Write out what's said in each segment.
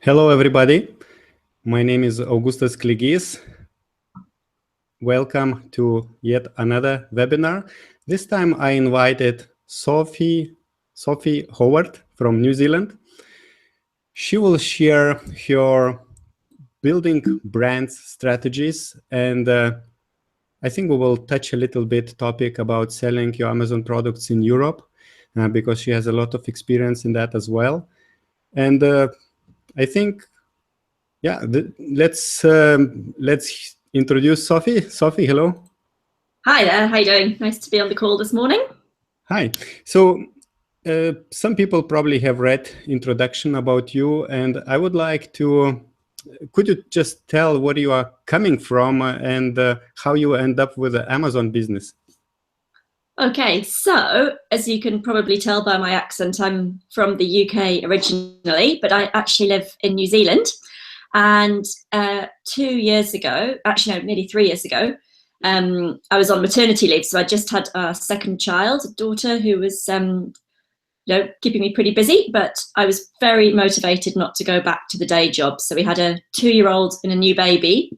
Hello, everybody. My name is Augustas Kligis. Welcome to yet another webinar. This time I invited Sophie Howard from New Zealand. She will share her building brands strategies, and I think we will touch a little bit topic about selling your Amazon products in Europe, because she has a lot of experience in that as well. And I think, yeah, let's introduce Sophie. Sophie, hello. Hi there, how you doing? Nice to be on the call this morning. Hi. So some people probably have read introduction about you, and I would like to, could you just tell where you are coming from and how you end up with the Amazon business? Okay, so as you can probably tell by my accent, I'm from the UK originally, but I actually live in New Zealand. And 2 years ago, actually no, nearly 3 years ago, I was on maternity leave. So I just had a second child, a daughter who was keeping me pretty busy, but I was very motivated not to go back to the day job. So we had a 2-year-old and a new baby.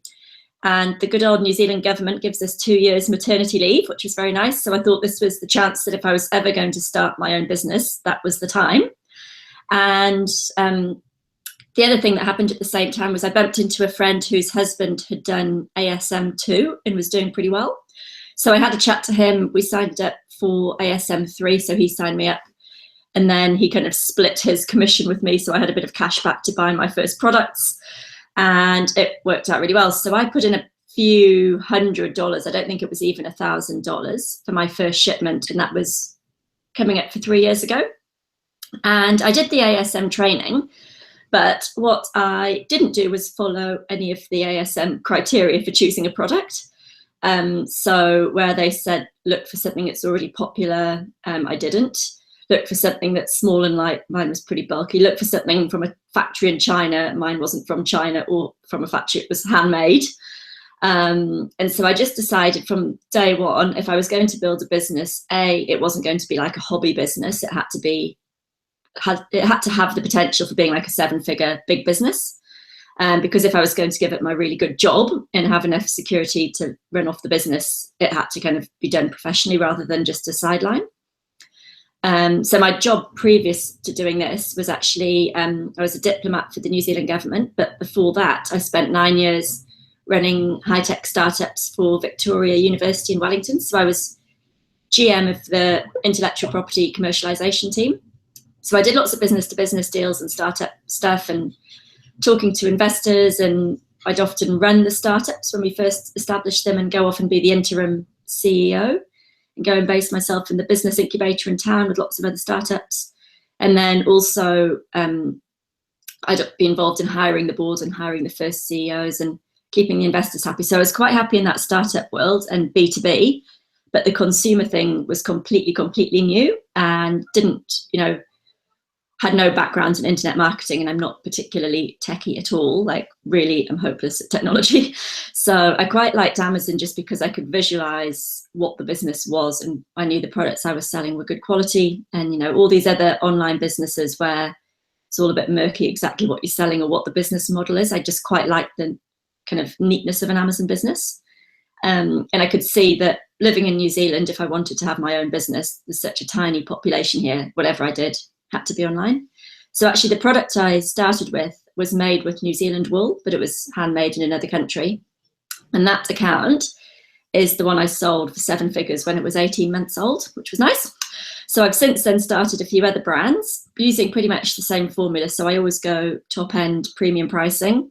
And the good old New Zealand government gives us 2 years maternity leave, which was very nice. So I thought this was the chance that if I was ever going to start my own business, that was the time. And the other thing that happened at the same time was I bumped into a friend whose husband had done ASM2 and was doing pretty well. So I had a chat to him. We signed up for ASM3, so he signed me up. And then he kind of split his commission with me. So I had a bit of cash back to buy my first products. And it worked out really well. So I put in a few $100. I don't think it was even $1,000 for my first shipment. And that was coming up for 3 years ago. And I did the ASM training. But what I didn't do was follow any of the ASM criteria for choosing a product. So where they said, look for something that's already popular, I didn't. Look for something that's small and light, mine was pretty bulky. Look for something from a factory in China, mine wasn't from China or from a factory, it was handmade. And so I just decided from day one, if I was going to build a business, it wasn't going to be like a hobby business. It had to have the potential for being like a 7-figure big business. Because if I was going to give it my really good job and have enough security to run off the business, it had to kind of be done professionally rather than just a sideline. So my job previous to doing this was actually, I was a diplomat for the New Zealand government, but before that I spent 9 years running high-tech startups for Victoria University in Wellington. So I was GM of the intellectual property commercialization team. So I did lots of business-to-business deals and startup stuff and talking to investors, and I'd often run the startups when we first established them and go off and be the interim CEO. And go and base myself in the business incubator in town with lots of other startups. And then also I'd be involved in hiring the board and hiring the first CEOs and keeping the investors happy. So I was quite happy in that startup world and B2B, but the consumer thing was completely new and had no background in internet marketing, and I'm not particularly techie at all. Like, really, I'm hopeless at technology. So I quite liked Amazon just because I could visualize what the business was, and I knew the products I was selling were good quality. And all these other online businesses where it's all a bit murky exactly what you're selling or what the business model is, I just quite liked the kind of neatness of an Amazon business. And I could see that living in New Zealand, if I wanted to have my own business, there's such a tiny population here, whatever I did had to be online. So actually the product I started with was made with New Zealand wool, but it was handmade in another country. And that account is the one I sold for 7 figures when it was 18 months old, which was nice. So I've since then started a few other brands using pretty much the same formula. So I always go top end premium pricing.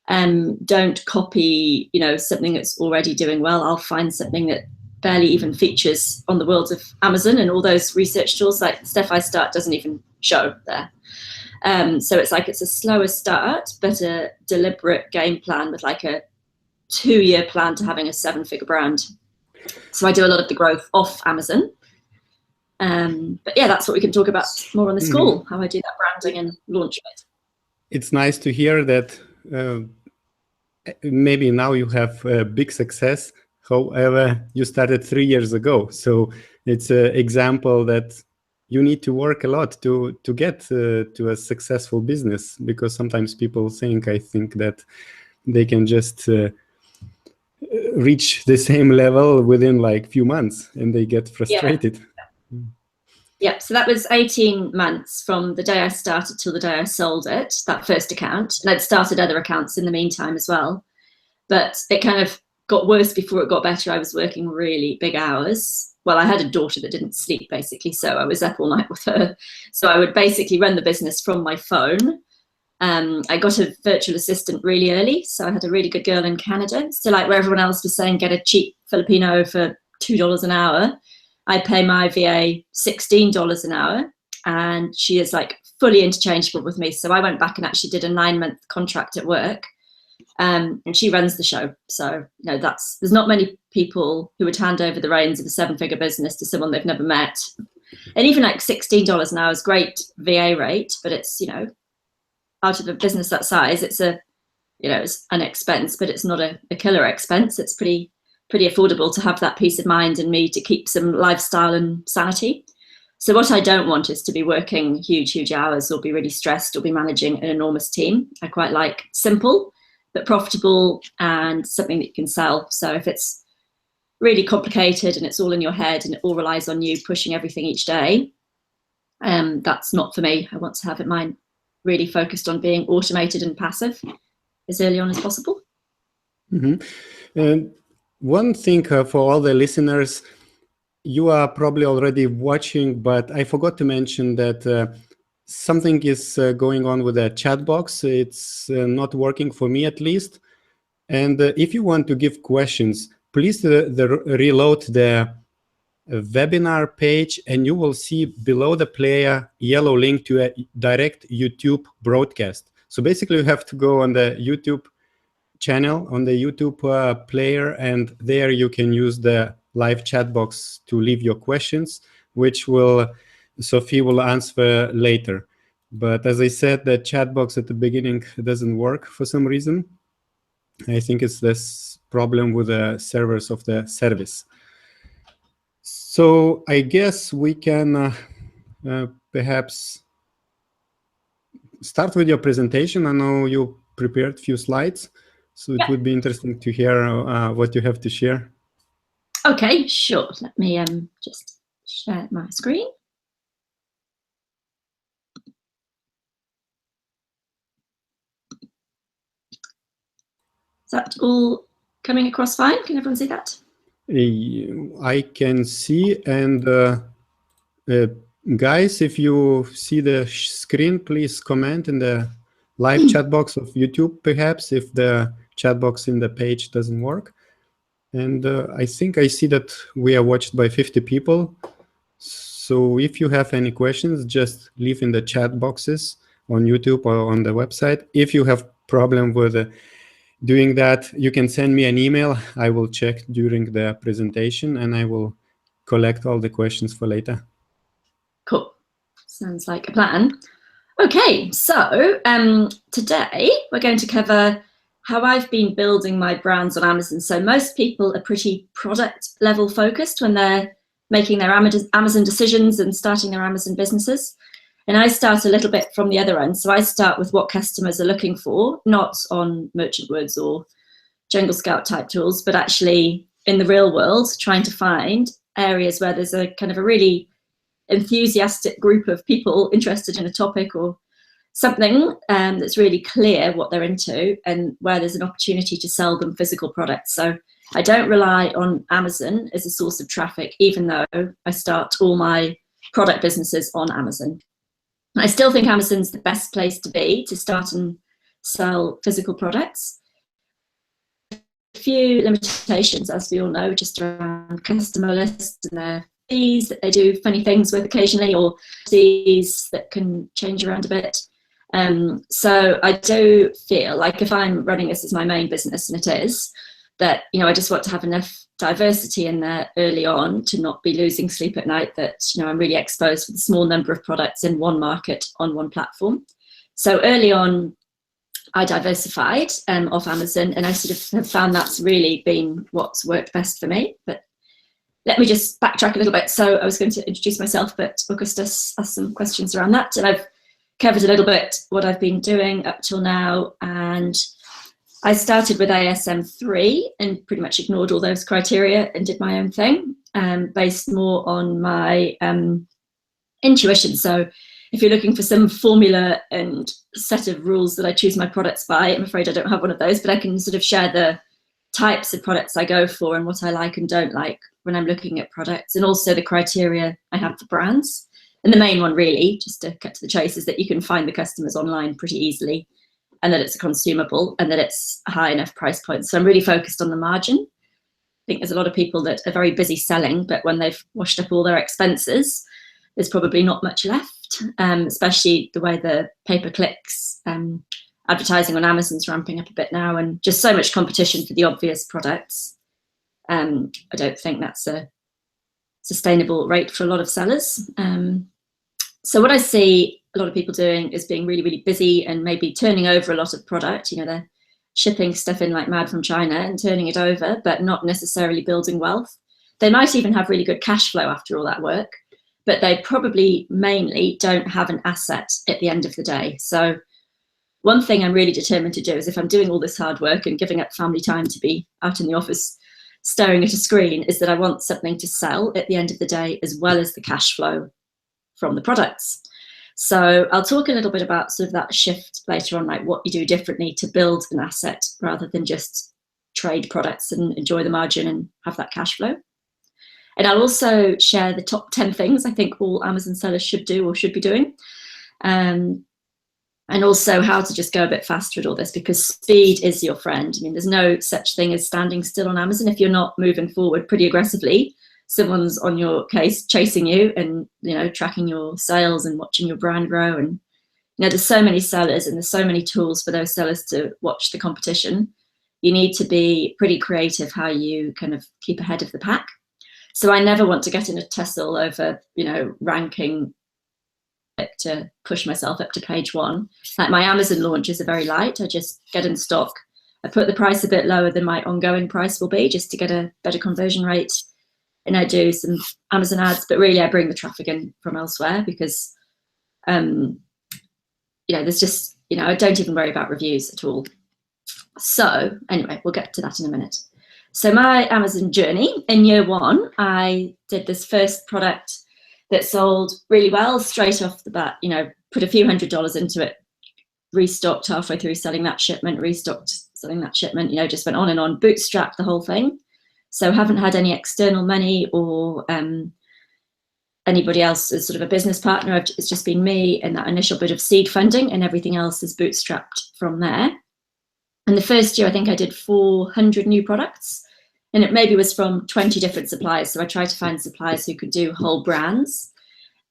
Don't copy, something that's already doing well. I'll find something that barely even features on the world of Amazon, and all those research tools, like the stuff I start doesn't even show there. So it's a slower start, but a deliberate game plan with like a 2-year plan to having a 7-figure brand. So I do a lot of the growth off Amazon. But yeah, that's what we can talk about more on this call, how I do that branding and launch it. It's nice to hear that maybe now you have big success. However, you started 3 years ago. So it's an example that you need to work a lot to get to a successful business, because sometimes people think, I think, that they can just reach the same level within like few months, and they get frustrated. Yeah, so that was 18 months from the day I started till the day I sold it, that first account. And I'd started other accounts in the meantime as well. But it kind of got worse before it got better. I was working really big hours. Well, I had a daughter that didn't sleep, basically, so I was up all night with her. So I would basically run the business from my phone. I got a virtual assistant really early, so I had a really good girl in Canada. So like where everyone else was saying, get a cheap Filipino for $2 an hour, I pay my VA $16 an hour, and she is like fully interchangeable with me. So I went back and actually did a 9-month contract at work, and she runs the show. So you know, there's not many people who would hand over the reins of a 7-figure business to someone they've never met. And even like $16 an hour is great VA rate, but it's, you know, out of a business that size, it's a, you know, it's an expense, but it's not a killer expense. It's pretty affordable to have that peace of mind and me to keep some lifestyle and sanity. So what I don't want is to be working huge hours or be really stressed or be managing an enormous team. I quite like simple but profitable and something that you can sell. So if it's really complicated and it's all in your head and it all relies on you pushing everything each day, that's not for me. I want to have mine really focused on being automated and passive as early on as possible. And one thing for all the listeners, you are probably already watching, but I forgot to mention that something is going on with the chat box. It's not working for me, at least. And if you want to give questions, please reload the webinar page, and you will see below the player yellow link to a direct YouTube broadcast. So basically you have to go on the YouTube channel, on the YouTube player, and there you can use the live chat box to leave your questions, which Sophie will answer later. But as I said, the chat box at the beginning doesn't work for some reason. I think it's this problem with the servers of the service. So I guess we can perhaps start with your presentation. I know you prepared a few slides, so it would be interesting to hear what you have to share. Okay, sure. Let me just share my screen. Is that all coming across fine? Can everyone see that? I can see, and guys, if you see the screen, please comment in the live chat box of YouTube, perhaps, if the chat box in the page doesn't work. And I think I see that we are watched by 50 people. So if you have any questions, just leave in the chat boxes on YouTube or on the website. If you have problem with doing that, you can send me an email. I will check during the presentation and I will collect all the questions for later. Cool. Sounds like a plan. Okay, so today we're going to cover how I've been building my brands on Amazon. So most people are pretty product level focused when they're making their Amazon decisions and starting their Amazon businesses. And I start a little bit from the other end. So I start with what customers are looking for, not on Merchant Woods or Jungle Scout type tools, but actually in the real world, trying to find areas where there's a kind of a really enthusiastic group of people interested in a topic or something that's really clear what they're into and where there's an opportunity to sell them physical products. So I don't rely on Amazon as a source of traffic, even though I start all my product businesses on Amazon. I still think Amazon's the best place to be to start and sell physical products. A few limitations, as we all know, just around customer lists and their fees that they do funny things with occasionally, or fees that can change around a bit. So I do feel like if I'm running this as my main business, and it is, that, you know, I just want to have enough diversity in there early on to not be losing sleep at night, that, you know, I'm really exposed with a small number of products in one market on one platform. So early on, I diversified off Amazon, and I sort of have found that's really been what's worked best for me. But let me just backtrack a little bit. So I was going to introduce myself, but Augustus asked some questions around that, and I've covered a little bit what I've been doing up till now. And I started with ASM3 and pretty much ignored all those criteria and did my own thing, based more on my intuition. So if you're looking for some formula and set of rules that I choose my products by, I'm afraid I don't have one of those, but I can sort of share the types of products I go for and what I like and don't like when I'm looking at products, and also the criteria I have for brands. And the main one, really, just to cut to the chase, is that you can find the customers online pretty easily, and that it's a consumable, and that it's a high enough price point. So I'm really focused on the margin. I think there's a lot of people that are very busy selling, but when they've washed up all their expenses, there's probably not much left, especially the way the pay-per-clicks advertising on Amazon's ramping up a bit now, and just so much competition for the obvious products. I don't think that's a sustainable rate for a lot of sellers. So what I see a lot of people doing is being really, really busy and maybe turning over a lot of product. You know, they're shipping stuff in like mad from China and turning it over, but not necessarily building wealth. They might even have really good cash flow after all that work, but they probably mainly don't have an asset at the end of the day. So one thing I'm really determined to do is, if I'm doing all this hard work and giving up family time to be out in the office staring at a screen, is that I want something to sell at the end of the day, as well as the cash flow from the products. So I'll talk a little bit about sort of that shift later on, like what you do differently to build an asset rather than just trade products and enjoy the margin and have that cash flow. And I'll also share the top 10 things I think all Amazon sellers should do or should be doing. And also how to just go a bit faster at all this, because speed is your friend. I mean, there's no such thing as standing still on Amazon. If you're not moving forward pretty aggressively, someone's on your case chasing you and, you know, tracking your sales and watching your brand grow. And, you know, there's so many sellers and there's so many tools for those sellers to watch the competition. You need to be pretty creative how you kind of keep ahead of the pack. So I never want to get in a tussle over, you know, ranking to push myself up to page 1. Like my Amazon launches are very light. I just get in stock. I put the price a bit lower than my ongoing price will be, just to get a better conversion rate. And I do some Amazon ads, but really I bring the traffic in from elsewhere, because, you know, there's just, you know, I don't even worry about reviews at all. So anyway, we'll get to that in a minute. So my Amazon journey, in year 1, I did this first product that sold really well straight off the bat. You know, put a few $100s into it, restocked halfway through selling that shipment, restocked selling that shipment, you know, just went on and on, bootstrapped the whole thing. So haven't had any external money or anybody else as sort of a business partner. It's just been me and that initial bit of seed funding, and everything else is bootstrapped from there. And the first year, I think I did 400 new products, and it maybe was from 20 different suppliers. So I tried to find suppliers who could do whole brands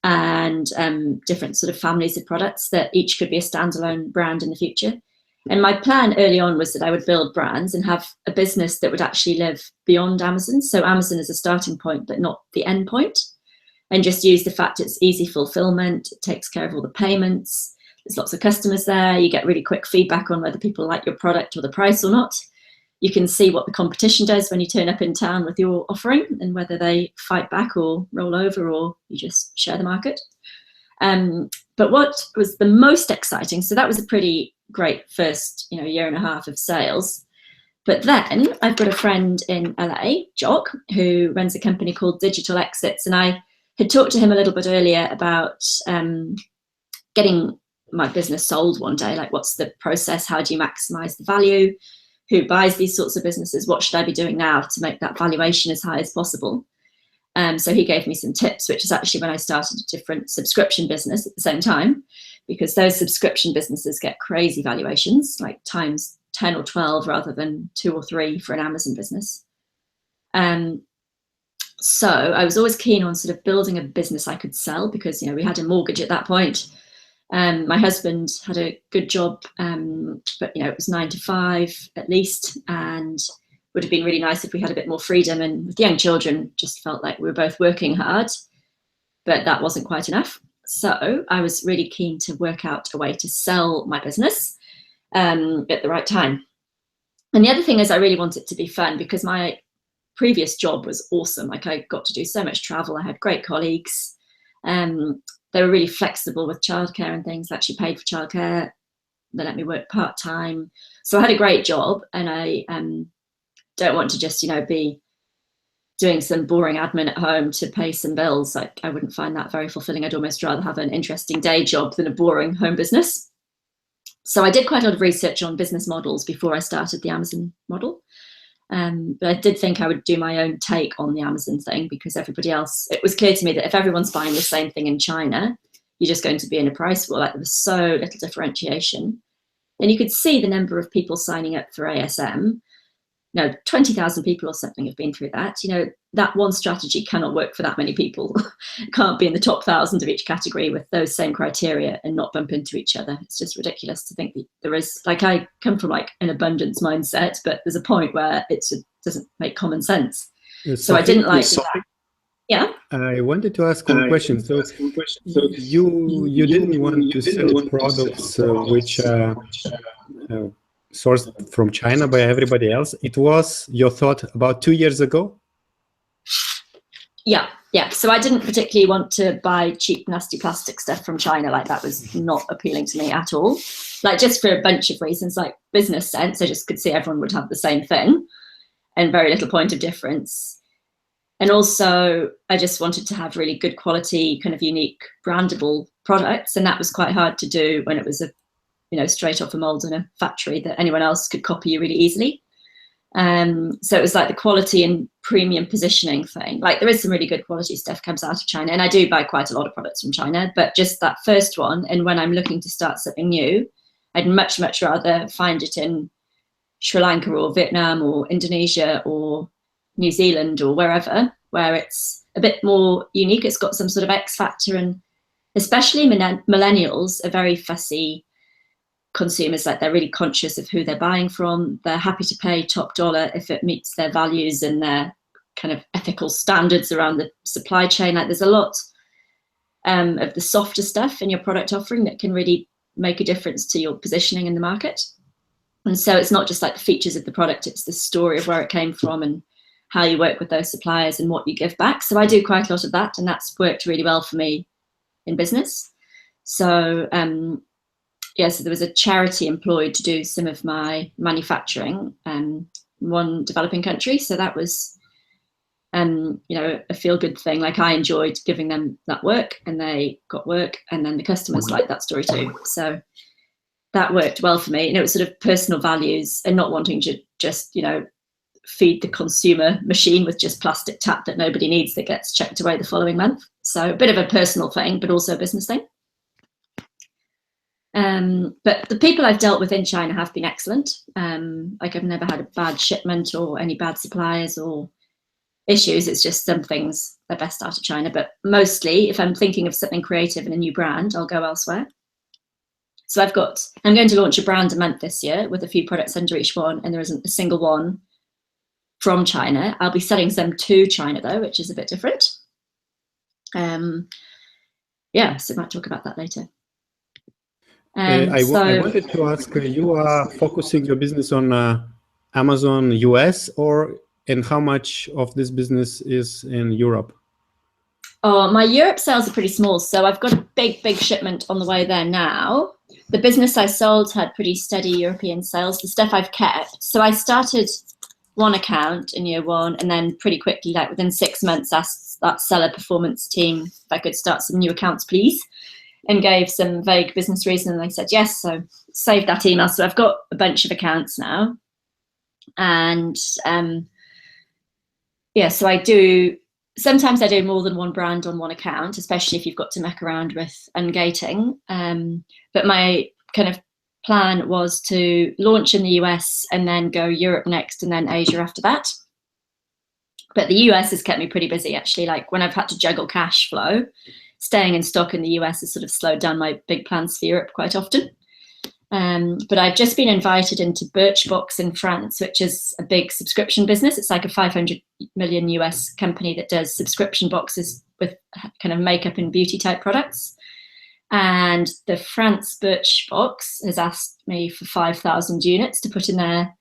and different sort of families of products that each could be a standalone brand in the future. And my plan early on was that I would build brands and have a business that would actually live beyond Amazon. So Amazon is a starting point, but not the end point. And just use the fact it's easy fulfillment, it takes care of all the payments, there's lots of customers there, you get really quick feedback on whether people like your product or the price or not. You can see what the competition does when you turn up in town with your offering, and whether they fight back or roll over, or you just share the market. But what was the most exciting, so that was a pretty great first, you know, year and a half of sales. But then I've got a friend in LA, Jock, who runs a company called Digital Exits, and I had talked to him a little bit earlier about getting my business sold one day. Like, what's the process? How do you maximize the value? Who buys these sorts of businesses? What should I be doing now to make that valuation as high as possible? So he gave me some tips, which is actually when I started a different subscription business at the same time, because those subscription businesses get crazy valuations, like times 10 or 12 rather than 2 or 3 for an Amazon business. So I was always keen on sort of building a business I could sell, because, you know, we had a mortgage at that point. My husband had a good job, but, you know, it was 9 to 5 at least, and would have been really nice if we had a bit more freedom. And with young children, just felt like we were both working hard, but that wasn't quite enough. So I was really keen to work out a way to sell my business at the right time. And the other thing is, I really want it to be fun, because my previous job was awesome. Like I got to do so much travel. I had great colleagues. They were really flexible with childcare and things. They actually paid for childcare. They let me work part-time. So I had a great job, and I don't want to just, be doing some boring admin at home to pay some bills. Like I wouldn't find that very fulfilling. I'd almost rather have an interesting day job than a boring home business. So I did quite a lot of research on business models before I started the Amazon model. But I did think I would do my own take on the Amazon thing, because everybody else, it was clear to me that if everyone's buying the same thing in China, you're just going to be in a price war. Like there was so little differentiation. And you could see the number of people signing up for ASM. 20,000 people or something have been through that. That one strategy cannot work for that many people. Can't be in the top 1,000 of each category with those same criteria and not bump into each other. It's just ridiculous to think that there is, like, I come from like an abundance mindset, but there's a point where it doesn't make common sense. So I didn't like that. Yeah. I wanted to ask one question. So you didn't want to sell products which sourced from China by everybody else. It was your thought about 2 years ago? Yeah. So I didn't particularly want to buy cheap, nasty plastic stuff from China. Like that was not appealing to me at all. Like just for a bunch of reasons, like business sense, I just could see everyone would have the same thing and very little point of difference. And also I just wanted to have really good quality, kind of unique brandable products. And that was quite hard to do when it was straight off a mold in a factory that anyone else could copy you really easily. So it was like the quality and premium positioning thing. Like there is some really good quality stuff comes out of China, and I do buy quite a lot of products from China, but just that first one. And when I'm looking to start something new, I'd much, much rather find it in Sri Lanka or Vietnam or Indonesia or New Zealand or wherever, where it's a bit more unique. It's got some sort of X factor, and especially millennials are very fussy consumers. Like they're really conscious of who they're buying from. They're happy to pay top dollar if it meets their values and their kind of ethical standards around the supply chain. Like there's a lot of the softer stuff in your product offering that can really make a difference to your positioning in the market. And so it's not just like the features of the product, it's the story of where it came from and how you work with those suppliers and what you give back. So I do quite a lot of that, and that's worked really well for me in business. So so there was a charity employed to do some of my manufacturing in one developing country. So that was, a feel-good thing. Like I enjoyed giving them that work, and they got work, and then the customers liked that story too. So that worked well for me. And it was sort of personal values and not wanting to just, feed the consumer machine with just plastic tap that nobody needs that gets checked away the following month. So a bit of a personal thing, but also a business thing. But the people I've dealt with in China have been excellent. Like I've never had a bad shipment or any bad suppliers or issues. It's just some things are best out of China. But mostly, if I'm thinking of something creative and a new brand, I'll go elsewhere. So I'm going to launch a brand a month this year with a few products under each one, and there isn't a single one from China. I'll be selling some to China though, which is a bit different. So I might talk about that later. I wanted to ask, you are focusing your business on Amazon US, and how much of this business is in Europe? Oh, my Europe sales are pretty small, so I've got a big shipment on the way there now. The business I sold had pretty steady European sales, the stuff I've kept. So I started one account in year one, and then pretty quickly, like within 6 months, asked that seller performance team if I could start some new accounts, please, and gave some vague business reason, and they said yes. So saved that email. So I've got a bunch of accounts now, and so sometimes I do more than one brand on one account, especially if you've got to muck around with ungating. But my kind of plan was to launch in the US and then go Europe next and then Asia after that. But the US has kept me pretty busy, actually. Like when I've had to juggle cash flow, staying in stock in the US has sort of slowed down my big plans for Europe quite often. But I've just been invited into Birchbox in France, which is a big subscription business. It's like a 500 million US company that does subscription boxes with kind of makeup and beauty type products. And the France Birchbox has asked me for 5,000 units to put in their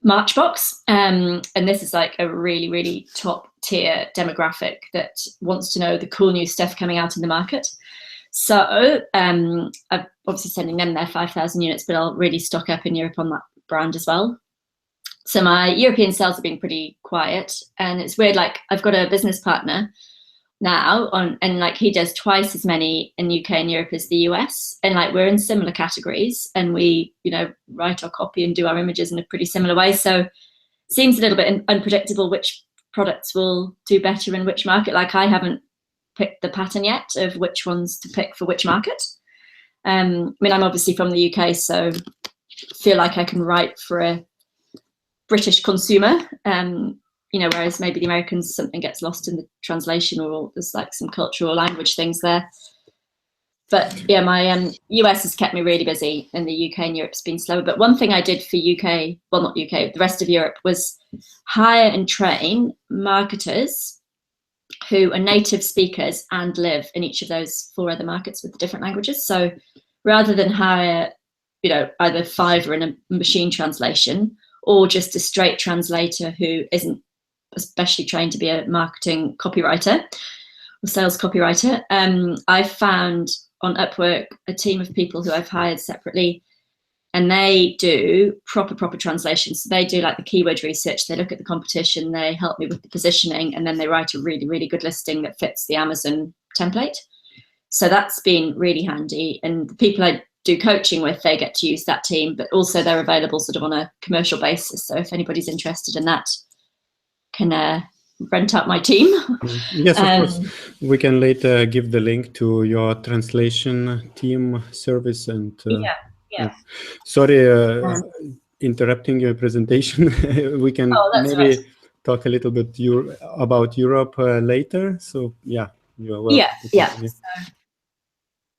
Marchbox, and this is like a really, really top tier demographic that wants to know the cool new stuff coming out in the market. So I'm obviously sending them their 5,000 units, but I'll really stock up in Europe on that brand as well. So my European sales have been pretty quiet, and it's weird, like I've got a business partner now and like he does twice as many in UK and Europe as the US, and like we're in similar categories, and we, you know, write our copy and do our images in a pretty similar way. So it seems a little bit unpredictable which products will do better in which market. Like I haven't picked the pattern yet of which ones to pick for which market. I mean, I'm obviously from the UK, so feel like I can write for a British consumer, you know, whereas maybe the Americans, something gets lost in the translation, or there's like some cultural language things there. But yeah, my US has kept me really busy, and the UK and Europe's been slower. But one thing I did for UK, well, not UK, the rest of Europe, was hire and train marketers who are native speakers and live in each of those 4 other markets with the different languages. So rather than hire, you know, either Fiverr in a machine translation or just a straight translator who isn't especially trained to be a marketing copywriter or sales copywriter, I've found on Upwork a team of people who I've hired separately, and they do proper translations. So they do like the keyword research, they look at the competition, they help me with the positioning, and then they write a really, really good listing that fits the Amazon template. So that's been really handy. And the people I do coaching with, they get to use that team, but also they're available sort of on a commercial basis. So if anybody's interested in that, can rent out my team. Yes, of course. We can later give the link to your translation team service. And yeah. Sorry, interrupting your presentation. We can maybe talk a little bit about Europe later. So yeah, you are welcome. Yeah.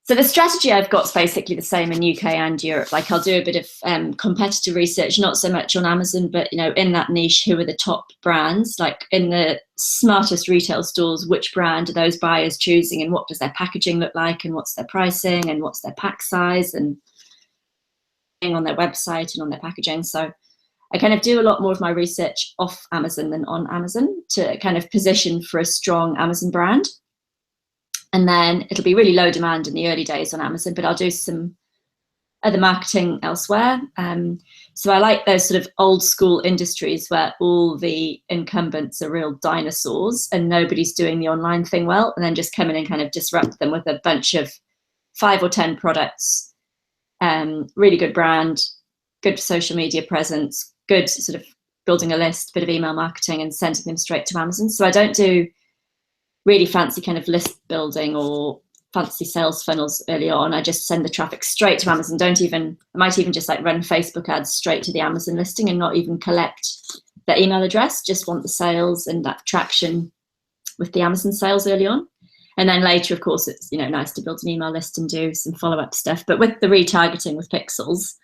So the strategy I've got is basically the same in UK and Europe. Like I'll do a bit of competitor research, not so much on Amazon, but, you know, in that niche, who are the top brands? Like in the smartest retail stores, which brand are those buyers choosing, and what does their packaging look like, and what's their pricing, and what's their pack size, and on their website and on their packaging. So I kind of do a lot more of my research off Amazon than on Amazon to kind of position for a strong Amazon brand. And then it'll be really low demand in the early days on Amazon, but I'll do some other marketing elsewhere. So I like those sort of old school industries where all the incumbents are real dinosaurs and nobody's doing the online thing well, and then just come in and kind of disrupt them with a bunch of 5 or 10 products, really good brand, good social media presence, good sort of building a list, bit of email marketing, and sending them straight to Amazon. So I don't do really fancy kind of list building or fancy sales funnels early on. I just send the traffic straight to Amazon. I might even just like run Facebook ads straight to the Amazon listing and not even collect their email address, just want the sales and that traction with the Amazon sales early on. And then later, of course, it's, you know, nice to build an email list and do some follow-up stuff. But with the retargeting with pixels,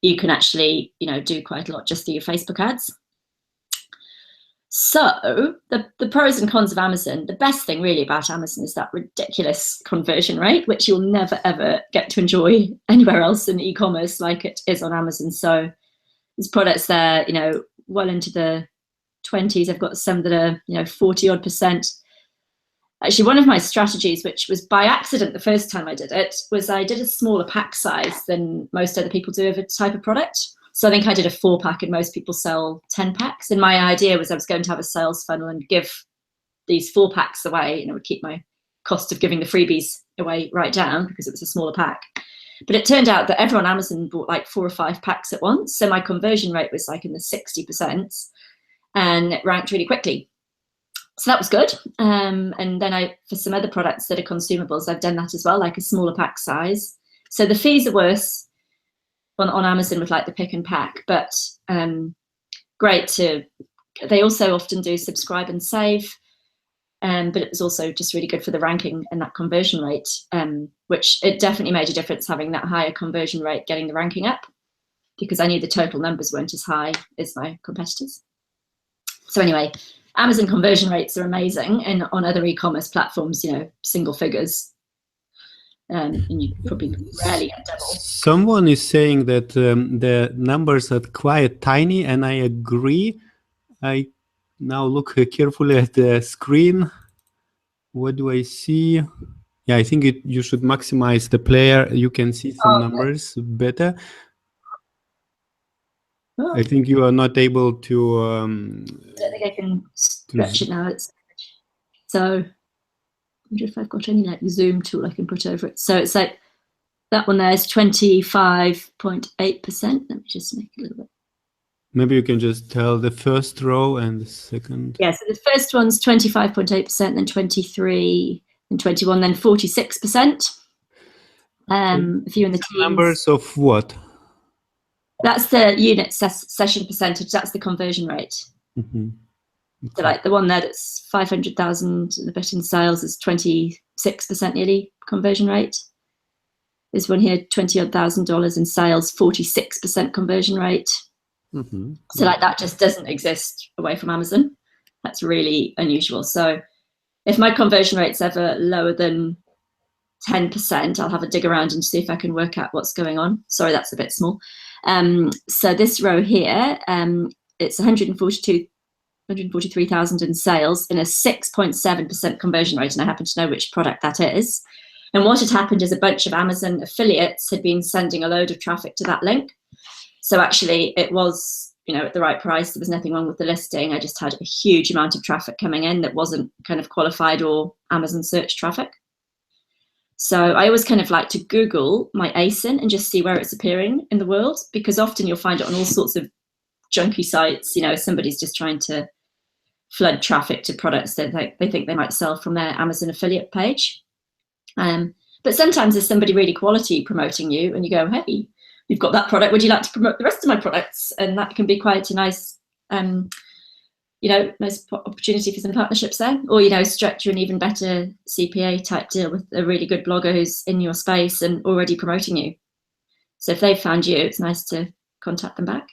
you can actually, you know, do quite a lot just through your Facebook ads. So the pros and cons of Amazon, the best thing really about Amazon is that ridiculous conversion rate, which you'll never, ever get to enjoy anywhere else in e-commerce like it is on Amazon. So there's products there, you know, well into the 20s. I've got some that are, you know, 40-odd%. Actually, one of my strategies, which was by accident the first time I did it, was I did a smaller pack size than most other people do of a type of product. So I think I did a 4-pack and most people sell 10 packs. And my idea was I was going to have a sales funnel and give these 4 packs away, and it would keep my cost of giving the freebies away right down because it was a smaller pack. But it turned out that everyone on Amazon bought like 4 or 5 packs at once. So my conversion rate was like in the 60% and it ranked really quickly. So that was good. And then for some other products that are consumables, I've done that as well, like a smaller pack size. So the fees are worse on Amazon with like the pick and pack, but they also often do subscribe and save, but it was also just really good for the ranking and that conversion rate, which it definitely made a difference having that higher conversion rate, getting the ranking up, because I knew the total numbers weren't as high as my competitors. So anyway, Amazon conversion rates are amazing, and on other e-commerce platforms, you know, single figures. and you probably rarely get double. Someone is saying that the numbers are quite tiny, and I agree. I now look carefully at the screen. What do I see? Yeah, I think you should maximize the player. You can see some numbers better. Oh. I think you are not able to. I don't think I can stretch it now. So I wonder if I've got any like Zoom tool I can put over it. So it's like that one there is 25.8%. Let me just make it a little bit. Maybe you can just tell the first row and the second. Yeah, so the first one's 25.8%, then 23, then 21, then 46%. If you're in the teens. Numbers of what? That's the unit session percentage. That's the conversion rate. Mm-hmm. Okay. So like the one there that's 500,000 and a bit in sales is 26% nearly conversion rate. There's one here, $20,000 in sales, 46% conversion rate. Mm-hmm. So like that just doesn't exist away from Amazon. That's really unusual. So if my conversion rate's ever lower than 10%, I'll have a dig around and see if I can work out what's going on. Sorry, that's a bit small. So this row here, it's 143,000 in sales in a 6.7% conversion rate, and I happen to know which product that is. And what had happened is a bunch of Amazon affiliates had been sending a load of traffic to that link. So actually it was, at the right price. There was nothing wrong with the listing. I just had a huge amount of traffic coming in that wasn't kind of qualified or Amazon search traffic. So I always kind of like to Google my ASIN and just see where it's appearing in the world, because often you'll find it on all sorts of junky sites. Somebody's just trying to flood traffic to products that they think they might sell from their Amazon affiliate page. But sometimes there's somebody really quality promoting you and you go, hey, you've got that product, would you like to promote the rest of my products? And that can be quite a nice, nice opportunity for some partnerships there. Or, structure an even better CPA type deal with a really good blogger who's in your space and already promoting you. So if they've found you, it's nice to contact them back.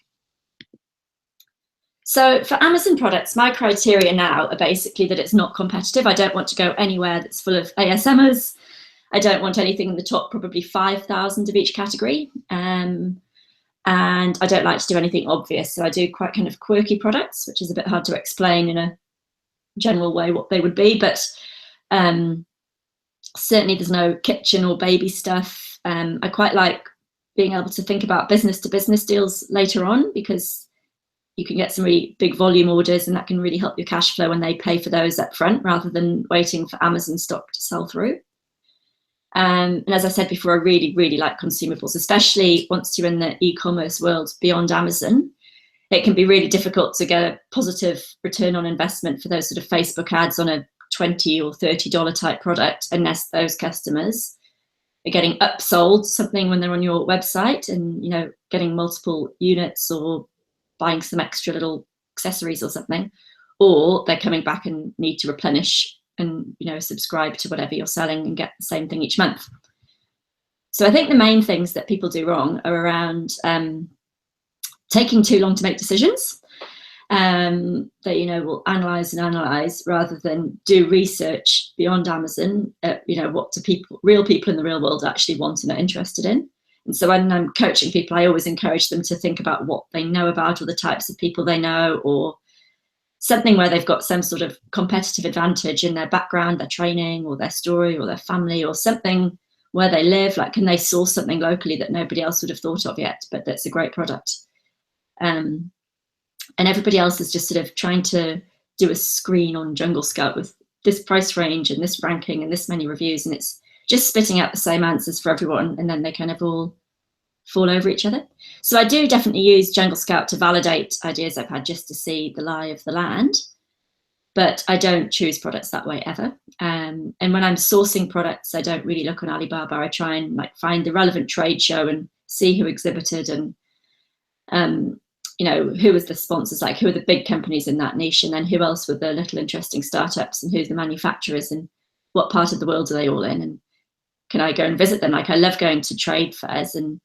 So for Amazon products, my criteria now are basically that it's not competitive. I don't want to go anywhere that's full of ASMers. I don't want anything in the top probably 5,000 of each category. And I don't like to do anything obvious. So I do quite kind of quirky products, which is a bit hard to explain in a general way what they would be. But certainly there's no kitchen or baby stuff. I quite like being able to think about business-to-business deals later on, because you can get some really big volume orders and that can really help your cash flow when they pay for those up front rather than waiting for Amazon stock to sell through. And as I said before, I really, really like consumables, especially once you're in the e-commerce world beyond Amazon. It can be really difficult to get a positive return on investment for those sort of Facebook ads on a $20 or $30 type product, unless those customers are getting upsold something when they're on your website and, getting multiple units or buying some extra little accessories or something, or they're coming back and need to replenish and subscribe to whatever you're selling and get the same thing each month. So I think the main things that people do wrong are around taking too long to make decisions. That will analyze rather than do research beyond Amazon. What do real people in the real world actually want and are interested in. And so when I'm coaching people, I always encourage them to think about what they know about, or the types of people they know, or something where they've got some sort of competitive advantage in their background, their training, or their story, or their family, or something where they live. Like, can they source something locally that nobody else would have thought of yet, but that's a great product? And everybody else is just sort of trying to do a screen on Jungle Scout with this price range and this ranking and this many reviews, and it's just spitting out the same answers for everyone, and then they kind of all fall over each other. So I do definitely use Jungle Scout to validate ideas I've had, just to see the lie of the land, but I don't choose products that way ever. And when I'm sourcing products, I don't really look on Alibaba. I try and find the relevant trade show and see who exhibited and who was the sponsors, who are the big companies in that niche, and then who else were the little interesting startups, and who's the manufacturers, and what part of the world are they all in, and can I go and visit them? I love going to trade fairs and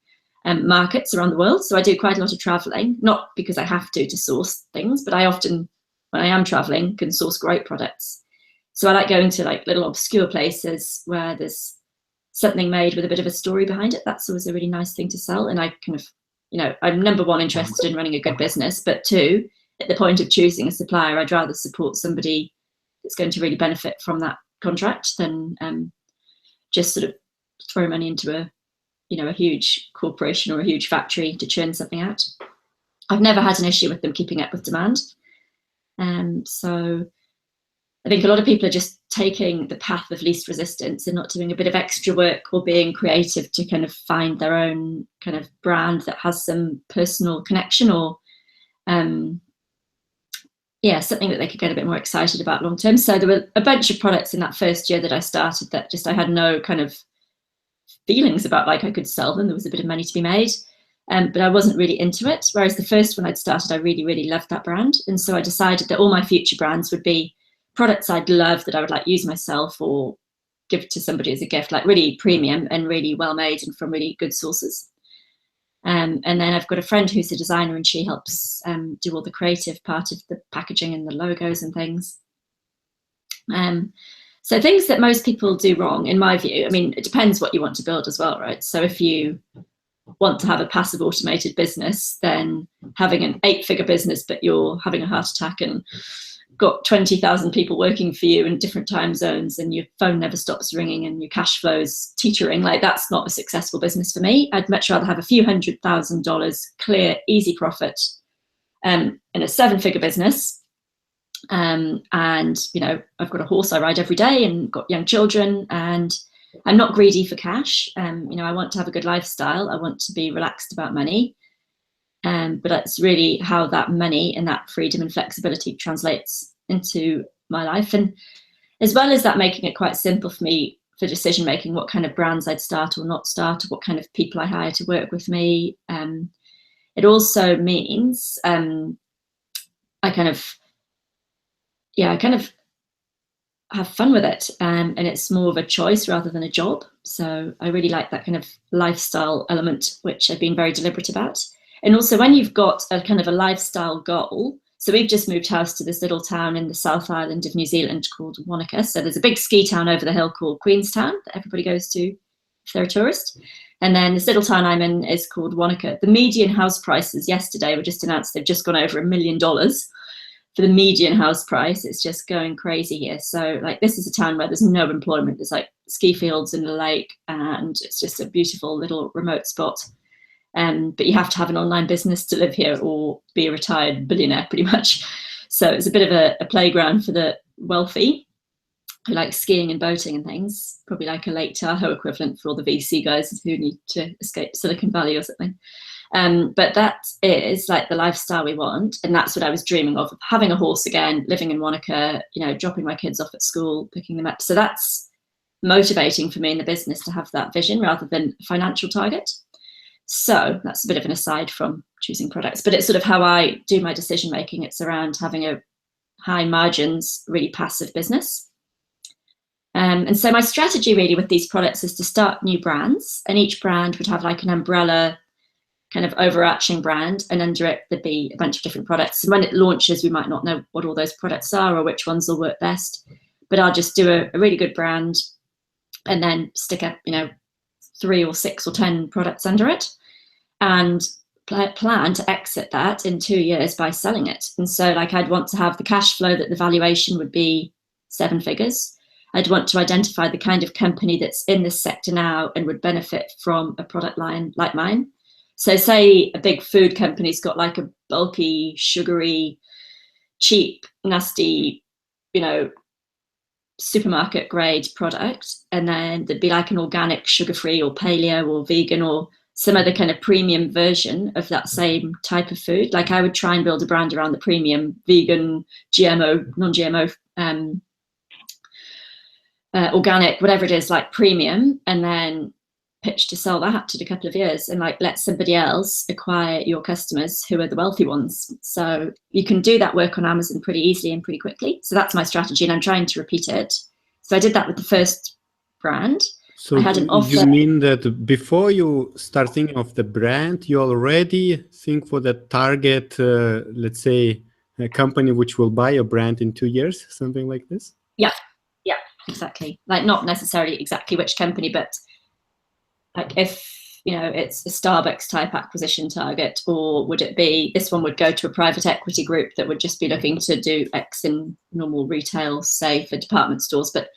markets around the world. So I do quite a lot of traveling, not because I have to source things, but I often, when I am traveling, can source great products. So I like going to little obscure places where there's something made with a bit of a story behind it, that's always a really nice thing to sell. And I kind of, I'm number one interested in running a good business, but two, at the point of choosing a supplier, I'd rather support somebody that's going to really benefit from that contract than just sort of throw money into a huge corporation or a huge factory to churn something out. I've never had an issue with them keeping up with demand. So I think a lot of people are just taking the path of least resistance and not doing a bit of extra work or being creative to kind of find their own kind of brand that has some personal connection or something that they could get a bit more excited about long term. So there were a bunch of products in that first year that I started that just I had no kind of feelings about, like I could sell them. There was a bit of money to be made, but I wasn't really into it. Whereas the first one I'd started, I really, really loved that brand. And so I decided that all my future brands would be products I'd love that I would like use myself or give to somebody as a gift, like really premium and really well made and from really good sources. And then I've got a friend who's a designer, and she helps do all the creative part of the packaging and the logos and things. So things that most people do wrong, in my view, I mean, it depends what you want to build as well, right? So if you want to have a passive automated business, then having an 8-figure business, but you're having a heart attack and got 20,000 people working for you in different time zones and your phone never stops ringing and your cash flow's teetering, like that's not a successful business for me. I'd much rather have a few $100,000 clear, easy profit in a 7-figure business. And, I've got a horse I ride every day and got young children, and I'm not greedy for cash. I want to have a good lifestyle. I want to be relaxed about money. But that's really how that money and that freedom and flexibility translates into my life. And as well as that, making it quite simple for me for decision making, what kind of brands I'd start or not start, or what kind of people I hire to work with me. It also means I kind of have fun with it, and it's more of a choice rather than a job. So I really like that kind of lifestyle element, which I've been very deliberate about. And also when you've got a kind of a lifestyle goal, so we've just moved house to this little town in the South Island of New Zealand called Wanaka. So there's a big ski town over the hill called Queenstown that everybody goes to if they're a tourist. And then this little town I'm in is called Wanaka. The median house prices yesterday were just announced. They've just gone over $1 million for the median house price. It's just going crazy here. So like, this is a town where there's no employment. There's like ski fields and a lake, and it's just a beautiful little remote spot. But you have to have an online business to live here or be a retired billionaire pretty much. So it's a bit of a playground for the wealthy who like skiing and boating and things, probably like a Lake Tahoe equivalent for all the VC guys who need to escape Silicon Valley or something. But that is like the lifestyle we want. And that's what I was dreaming of having a horse again, living in Wanaka, dropping my kids off at school, picking them up. So that's motivating for me in the business to have that vision rather than a financial target. So that's a bit of an aside from choosing products, but it's sort of how I do my decision making. It's around having a high margins, really passive business. And so my strategy really with these products is to start new brands, and each brand would have like an umbrella kind of overarching brand, and under it there'd be a bunch of different products. And when it launches, we might not know what all those products are or which ones will work best, but I'll just do a really good brand and then stick up, 3 or 6 or 10 products under it, and plan to exit that in 2 years by selling it. And so like, I'd want to have the cash flow that the valuation would be 7 figures. I'd want to identify the kind of company that's in this sector now and would benefit from a product line like mine. So say a big food company's got like a bulky, sugary, cheap, nasty, supermarket grade product, and then there'd be like an organic, sugar-free or paleo or vegan or some other kind of premium version of that same type of food. Like I would try and build a brand around the premium vegan, GMO, non-GMO, organic, whatever it is, like premium, and then pitch to sell that in a couple of years and like let somebody else acquire your customers who are the wealthy ones. So you can do that work on Amazon pretty easily and pretty quickly. So that's my strategy, and I'm trying to repeat it. So I did that with the first brand. So I had an offer. You mean that before you start thinking of the brand, you already think for the target, let's say, a company which will buy your brand in 2 years, something like this? Yeah, exactly. Like not necessarily exactly which company, but like if, it's a Starbucks type acquisition target, or would it be this one would go to a private equity group that would just be looking to do X in normal retail, say for department stores. But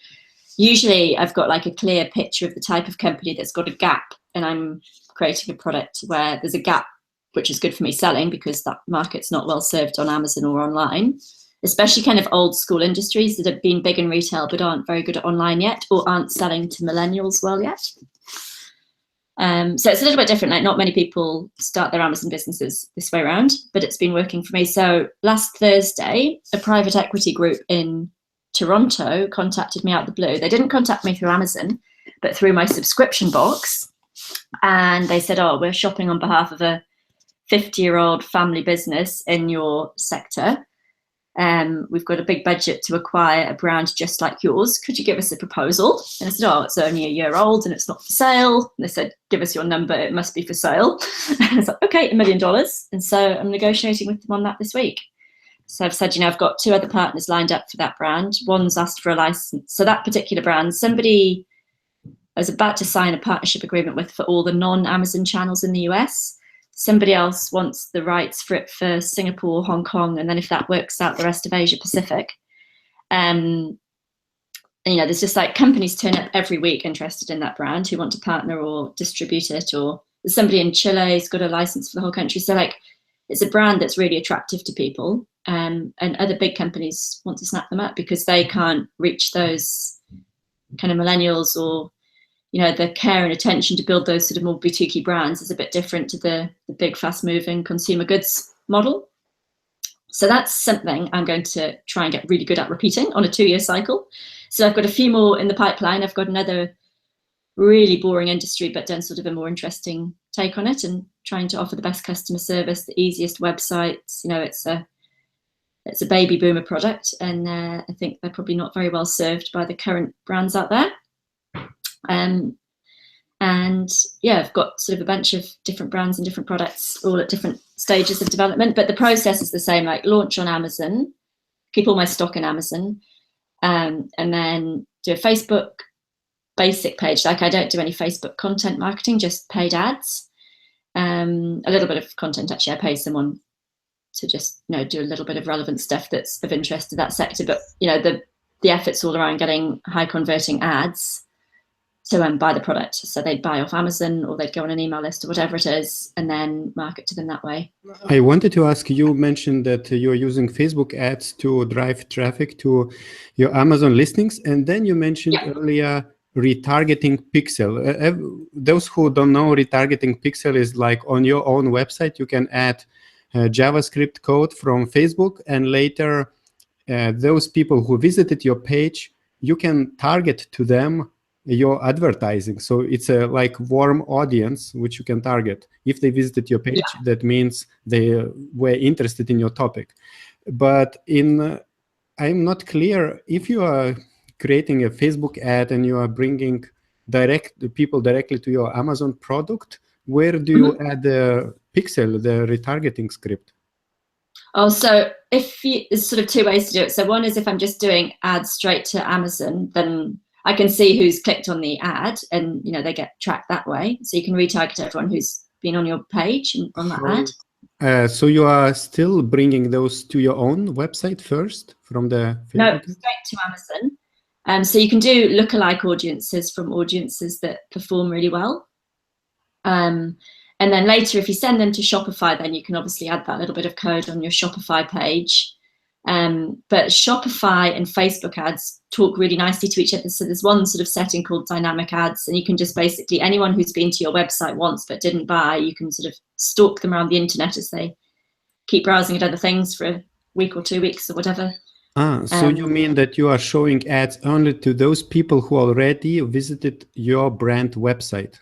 usually I've got like a clear picture of the type of company that's got a gap, and I'm creating a product where there's a gap, which is good for me selling because that market's not well served on Amazon or online, especially kind of old school industries that have been big in retail but aren't very good at online yet, or aren't selling to millennials well yet. So it's a little bit different. Like not many people start their Amazon businesses this way around, but it's been working for me. So last Thursday, a private equity group in Toronto contacted me out of the blue. They didn't contact me through Amazon, but through my subscription box. And they said, oh, we're shopping on behalf of a 50-year-old family business in your sector. We've got a big budget to acquire a brand just like yours. Could you give us a proposal? And I said, oh, it's only a year old and it's not for sale. And they said, give us your number. It must be for sale. And I was like, okay, $1 million. And so I'm negotiating with them on that this week. So I've said, I've got 2 other partners lined up for that brand. One's asked for a license. So that particular brand, somebody I was about to sign a partnership agreement with for all the non-Amazon channels in the US. Somebody else wants the rights for it for Singapore, Hong Kong, and then if that works out, the rest of Asia Pacific. And there's just like companies turn up every week interested in that brand who want to partner or distribute it, or there's somebody in Chile who's got a license for the whole country. So like it's a brand that's really attractive to people, and other big companies want to snap them up because they can't reach those kind of millennials, or the care and attention to build those sort of more boutique brands is a bit different to the big fast moving consumer goods model. So that's something I'm going to try and get really good at repeating on a 2-year cycle. So I've got a few more in the pipeline. I've got another really boring industry, but done sort of a more interesting take on it, and trying to offer the best customer service, the easiest websites. It's a baby boomer product, and I think they're probably not very well served by the current brands out there. And yeah, I've got sort of a bunch of different brands and different products all at different stages of development, but the process is the same, like launch on Amazon, keep all my stock in Amazon, and then do a Facebook basic page. Like I don't do any Facebook content marketing, just paid ads, a little bit of content. Actually, I pay someone to just, do a little bit of relevant stuff that's of interest to that sector. But, the effort's all around getting high converting ads to buy the product. So they'd buy off Amazon, or they'd go on an email list or whatever it is, and then market to them that way. I wanted to ask, you mentioned that you're using Facebook ads to drive traffic to your Amazon listings. And then you mentioned earlier retargeting pixel. Those who don't know, retargeting pixel is like on your own website, you can add JavaScript code from Facebook, and later those people who visited your page, you can target to them your advertising. So it's a like warm audience which you can target. If they visited your page, that means they were interested in your topic. But I'm not clear if you are creating a Facebook ad and you are bringing people directly to your Amazon product, where do you add the pixel, the retargeting script? Oh, so there's sort of 2 ways to do it. So one is if I'm just doing ads straight to Amazon, then I can see who's clicked on the ad, and they get tracked that way. So you can retarget everyone who's been on your page and on that ad. So you are still bringing those to your own website first from the Facebook? No, straight to Amazon. So you can do lookalike audiences from audiences that perform really well. And then later, if you send them to Shopify, then you can obviously add that little bit of code on your Shopify page. But Shopify and Facebook ads talk really nicely to each other. So there's one sort of setting called dynamic ads, and you can just basically, anyone who's been to your website once but didn't buy, you can sort of stalk them around the internet as they keep browsing at other things for a week or 2 weeks or whatever. So you mean that you are showing ads only to those people who already visited your brand website?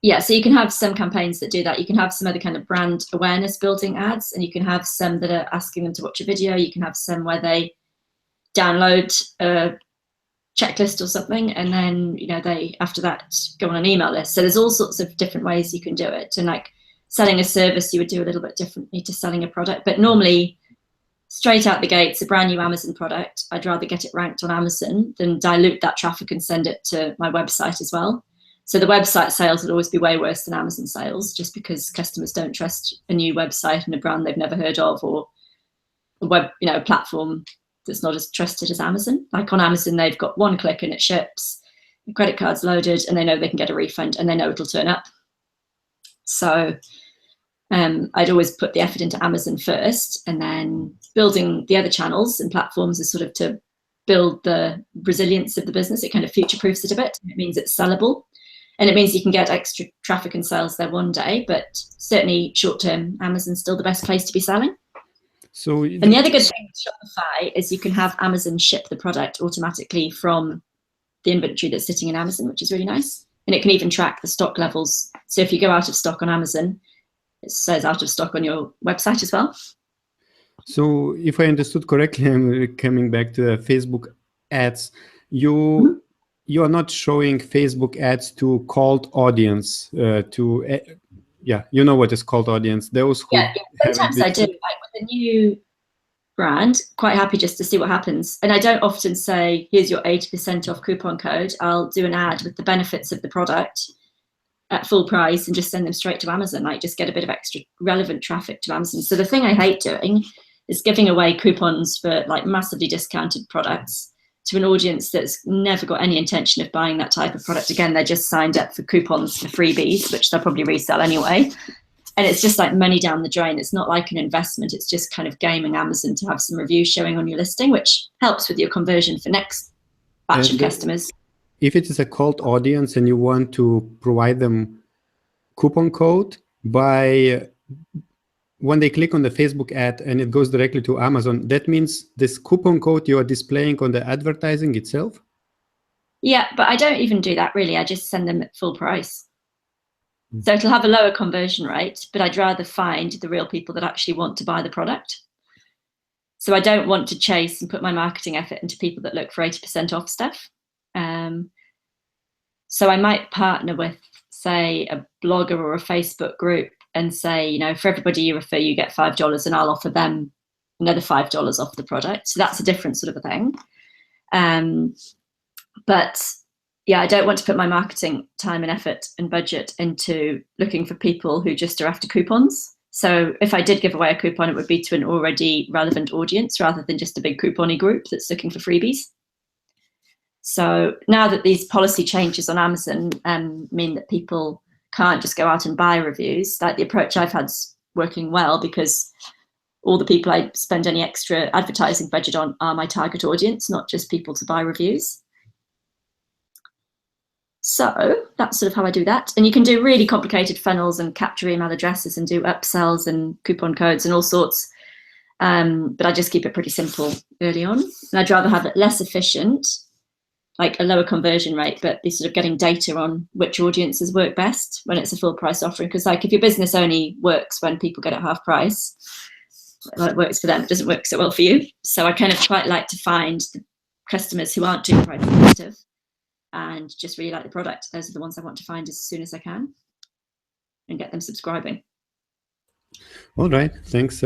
Yeah, so you can have some campaigns that do that. You can have some other kind of brand awareness building ads, and you can have some that are asking them to watch a video. You can have some where they download a checklist or something, and then they after that go on an email list. So there's all sorts of different ways you can do it. And like selling a service, you would do a little bit differently to selling a product. But normally, straight out the gates, a brand new Amazon product, I'd rather get it ranked on Amazon than dilute that traffic and send it to my website as well. So the website sales would always be way worse than Amazon sales, just because customers don't trust a new website and a brand they've never heard of, or a web, a platform that's not as trusted as Amazon. Like on Amazon, they've got one click and it ships, the credit card's loaded, and they know they can get a refund, and they know it'll turn up. So I'd always put the effort into Amazon first, and then building the other channels and platforms is sort of to build the resilience of the business. It kind of future-proofs it a bit. It means it's sellable, and it means you can get extra traffic and sales there one day, but certainly short-term, Amazon's still the best place to be selling. So, and the other good thing with Shopify is you can have Amazon ship the product automatically from the inventory that's sitting in Amazon, which is really nice. And it can even track the stock levels. So if you go out of stock on Amazon, it says out of stock on your website as well. So if I understood correctly, I'm coming back to Facebook ads. You are not showing Facebook ads to cold audience, you know what is cold audience. Those who sometimes I do. Like with a new brand, quite happy just to see what happens. And I don't often say, here's your 80% off coupon code. I'll do an ad with the benefits of the product at full price and just send them straight to Amazon, like just get a bit of extra relevant traffic to Amazon. So the thing I hate doing is giving away coupons for like massively discounted products to an audience that's never got any intention of buying that type of product again. They're just signed up for coupons for freebies, which they'll probably resell anyway. And it's just like money down the drain. It's not like an investment. It's just kind of gaming Amazon to have some reviews showing on your listing, which helps with your conversion for next batch of customers. If it is a cold audience and you want to provide them coupon code when they click on the Facebook ad and it goes directly to Amazon, that means this coupon code you are displaying on the advertising itself? Yeah, but I don't even do that really. I just send them at full price. So it'll have a lower conversion rate, but I'd rather find the real people that actually want to buy the product. So I don't want to chase and put my marketing effort into people that look for 80% off stuff. So I might partner with, say, a blogger or a Facebook group and say, for everybody you refer, you get $5 and I'll offer them another $5 off the product. So that's a different sort of a thing. But yeah, I don't want to put my marketing time and effort and budget into looking for people who just are after coupons. So if I did give away a coupon, it would be to an already relevant audience rather than just a big coupon-y group that's looking for freebies. So now that these policy changes on Amazon mean that people can't just go out and buy reviews, like the approach I've had's working well, because all the people I spend any extra advertising budget on are my target audience, not just people to buy reviews. So that's sort of how I do that. And you can do really complicated funnels and capture email addresses and do upsells and coupon codes and all sorts. But I just keep it pretty simple early on. And I'd rather have it less efficient, like a lower conversion rate, but be sort of getting data on which audiences work best when it's a full price offering. Because like if your business only works when people get it half price, well, it works for them, it doesn't work so well for you. So I kind of quite like to find the customers who aren't too price sensitive and just really like the product. Those are the ones I want to find as soon as I can and get them subscribing. All right, thanks.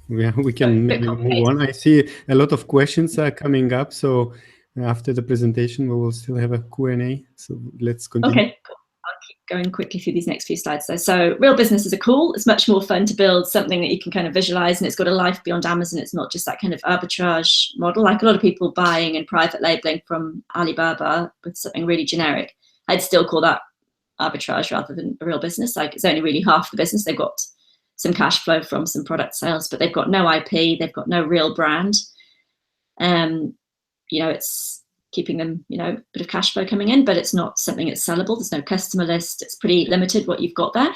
We can maybe move on. I see a lot of questions are coming up. So after the presentation, we will still have a Q&A. So let's continue. Okay, cool. I'll keep going quickly through these next few slides. So real businesses are cool. It's much more fun to build something that you can kind of visualize, and it's got a life beyond Amazon. It's not just that kind of arbitrage model. Like a lot of people buying and private labeling from Alibaba with something really generic, I'd still call that arbitrage rather than a real business. Like it's only really half the business. They've got some cash flow from some product sales, but they've got no IP. They've got no real brand. It's keeping them, a bit of cash flow coming in, but it's not something that's sellable. There's no customer list. It's pretty limited what you've got there.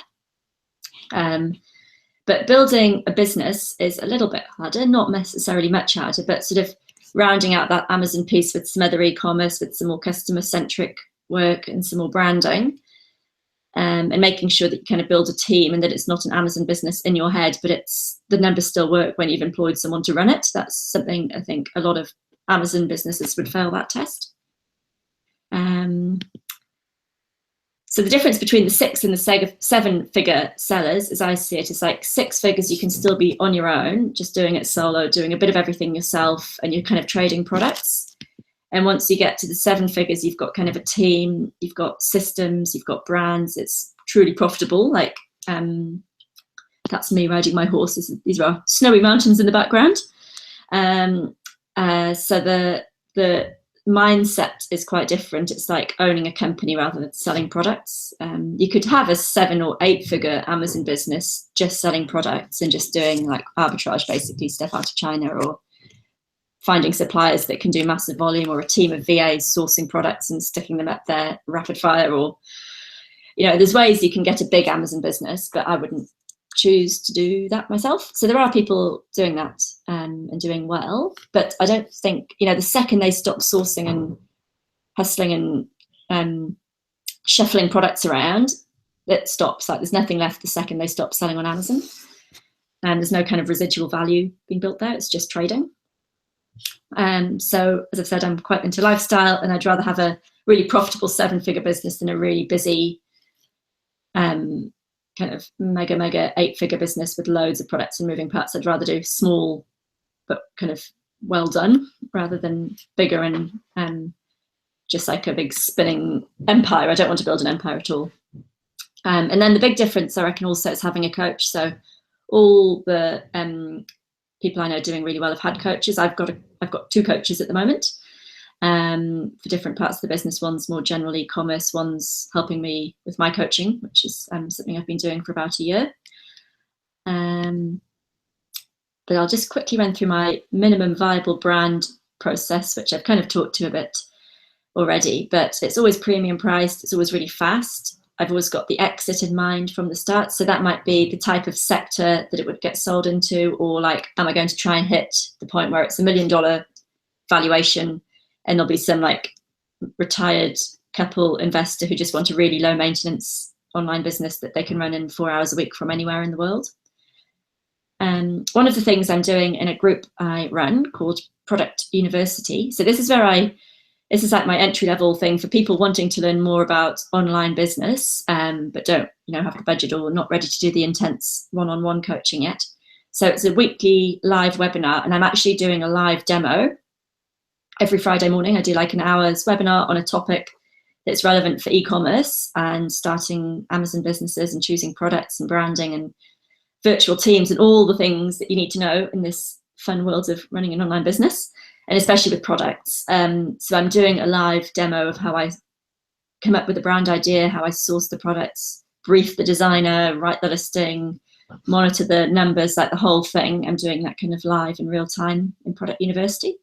But building a business is a little bit harder, not necessarily much harder, but sort of rounding out that Amazon piece with some other e-commerce, with some more customer-centric work and some more branding, and making sure that you kind of build a team and that it's not an Amazon business in your head, but the numbers still work when you've employed someone to run it. That's something I think a lot of Amazon businesses would fail that test. So the difference between the 6 and the 7-figure sellers, as I see it, is like 6 figures you can still be on your own, just doing it solo, doing a bit of everything yourself, and you're kind of trading products. And once you get to the 7 figures, you've got kind of a team, you've got systems, you've got brands. It's truly profitable. Like that's me riding my horses. These are snowy mountains in the background. So the mindset is quite different. It's like owning a company rather than selling products. You could have a 7 or 8 figure Amazon business just selling products and just doing like arbitrage, basically stuff out of China, or finding suppliers that can do massive volume, or a team of VAs sourcing products and sticking them up there rapid fire. Or, you know, there's ways you can get a big Amazon business, but I wouldn't choose to do that myself. So there are people doing that and doing well, but I don't think, you know, the second they stop sourcing and hustling and shuffling products around, it stops. Like there's nothing left the second they stop selling on Amazon, and there's no kind of residual value being built there. It's just trading. So as I've said, I'm quite into lifestyle, and I'd rather have a really profitable 7-figure business than a really busy kind of mega 8-figure business with loads of products and moving parts. I'd rather do small but kind of well done rather than bigger and just like a big spinning empire. I don't want to build an empire at all. And then the big difference, I reckon, also is having a coach. So all the people I know doing really well have had coaches. I've got 2 coaches at the moment for different parts of the business. One's more general e-commerce, one's helping me with my coaching, which is something I've been doing for about a year. But I'll just quickly run through my minimum viable brand process, which I've kind of talked to a bit already, but it's always premium priced. It's always really fast. I've always got the exit in mind from the start. So that might be the type of sector that it would get sold into, or like, am I going to try and hit the point where it's $1 million valuation and there'll be some like retired couple investor who just want a really low maintenance online business that they can run in 4 hours a week from anywhere in the world. One of the things I'm doing in a group I run called Product University. So this is like my entry level thing for people wanting to learn more about online business, but don't, you know, have the budget or not ready to do the intense one-on-one coaching yet. So it's a weekly live webinar, and I'm actually doing a live demo every Friday morning. I do like an hour's webinar on a topic that's relevant for e-commerce and starting Amazon businesses and choosing products and branding and virtual teams and all the things that you need to know in this fun world of running an online business, and especially with products. So I'm doing a live demo of how I come up with a brand idea, how I source the products, brief the designer, write the listing, monitor the numbers, like the whole thing. I'm doing that kind of live in real time in Product University.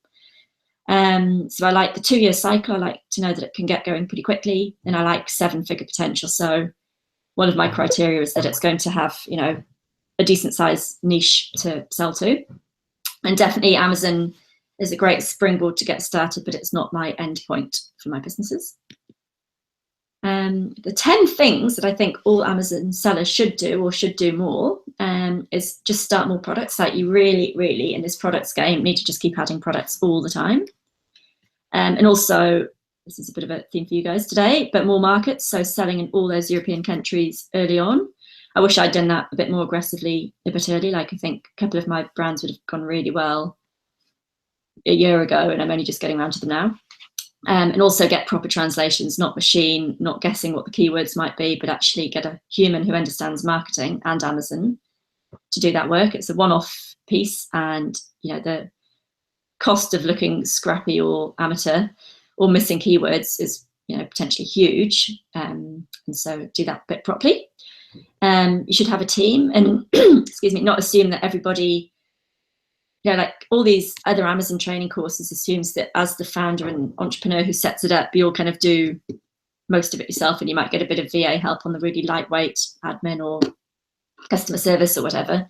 So I like the 2-year cycle. I like to know that it can get going pretty quickly, and I like 7-figure potential. So one of my criteria is that it's going to have, you know, a decent size niche to sell to. And definitely Amazon is a great springboard to get started, but it's not my end point for my businesses. The 10 things that I think all Amazon sellers should do, or should do more, is just start more products. Like you really, really, in this products game, need to just keep adding products all the time. And also, this is a bit of a theme for you guys today, but more markets. So selling in all those European countries early on. I wish I'd done that a bit more aggressively a bit early. Like I think a couple of my brands would have gone really well a year ago, and I'm only just getting around to them now. And also get proper translations, not machine, not guessing what the keywords might be, but actually get a human who understands marketing and Amazon to do that work. It's a one-off piece, and you know, the cost of looking scrappy or amateur or missing keywords is, you know, potentially huge. And so do that bit properly. You should have a team, and excuse me, not assume that everybody, you know, like all these other Amazon training courses assumes that as the founder and entrepreneur who sets it up, you'll kind of do most of it yourself, and you might get a bit of VA help on the really lightweight admin or customer service or whatever.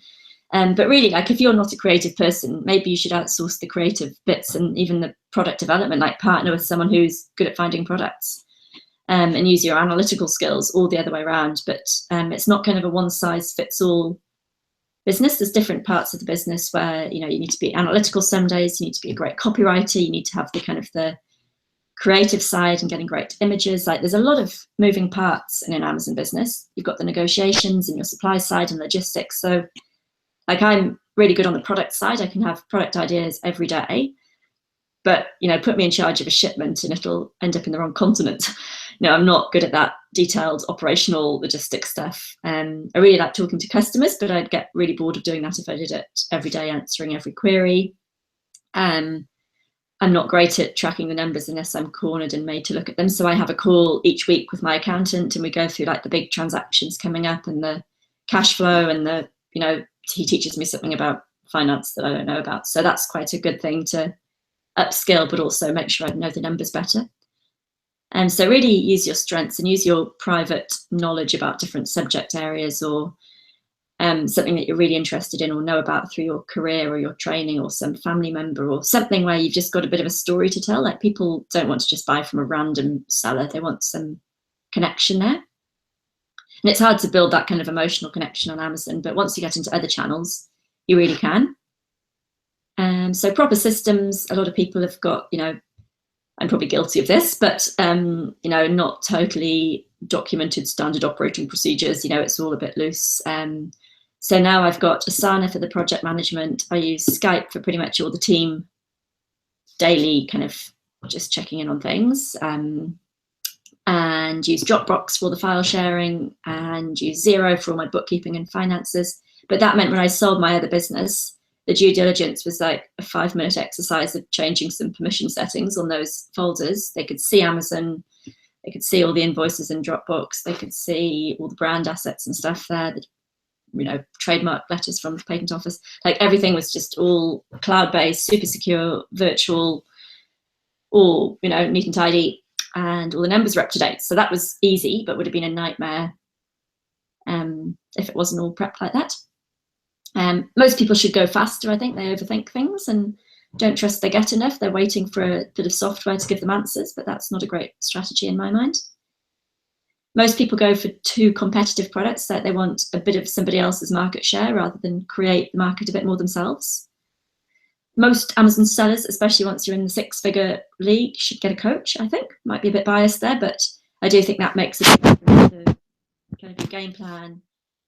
But really, like if you're not a creative person, maybe you should outsource the creative bits and even the product development, like partner with someone who's good at finding products, and use your analytical skills, all the other way around. But it's not kind of a one size fits all business. There's different parts of the business where, you know, you need to be analytical some days, you need to be a great copywriter, you need to have the kind of the creative side and getting great images. Like there's a lot of moving parts in an Amazon business. You've got the negotiations and your supply side and logistics. So like I'm really good on the product side. I can have product ideas every day, but, you know, put me in charge of a shipment and it'll end up in the wrong continent. No, I'm not good at that detailed operational logistics stuff. I really like talking to customers, but I'd get really bored of doing that if I did it every day, answering every query. I'm not great at tracking the numbers unless I'm cornered and made to look at them. So I have a call each week with my accountant and we go through like the big transactions coming up and the cash flow and the, you know, he teaches me something about finance that I don't know about. So that's quite a good thing to upskill, but also make sure I know the numbers better. And so really use your strengths and use your private knowledge about different subject areas or something that you're really interested in or know about through your career or your training or some family member or something where you've just got a bit of a story to tell. Like people don't want to just buy from a random seller. They want some connection there. And it's hard to build that kind of emotional connection on Amazon, but once you get into other channels, you really can. So proper systems, a lot of people have got, you know, I'm probably guilty of this, but, you know, not totally documented standard operating procedures, you know, it's all a bit loose. So now I've got Asana for the project management. I use Skype for pretty much all the team daily, kind of just checking in on things, and use Dropbox for all the file sharing and use Xero for all my bookkeeping and finances. But that meant when I sold my other business, the due diligence was like a 5-minute exercise of changing some permission settings on those folders. They could see Amazon, they could see all the invoices in Dropbox, they could see all the brand assets and stuff there, the, you know, trademark letters from the patent office. Like everything was just all cloud-based, super secure, virtual, all, you know, neat and tidy, and all the numbers were up to date. So that was easy, but would have been a nightmare if it wasn't all prepped like that. Most people should go faster. I think they overthink things and don't trust they get enough. They're waiting for a bit of software to give them answers, but that's not a great strategy in my mind. Most people go for too competitive products, that they want a bit of somebody else's market share rather than create the market a bit more themselves. Most Amazon sellers, especially once you're in the 6-figure league, should get a coach, I think. Might be a bit biased there, but I do think that makes a difference to kind of your game plan,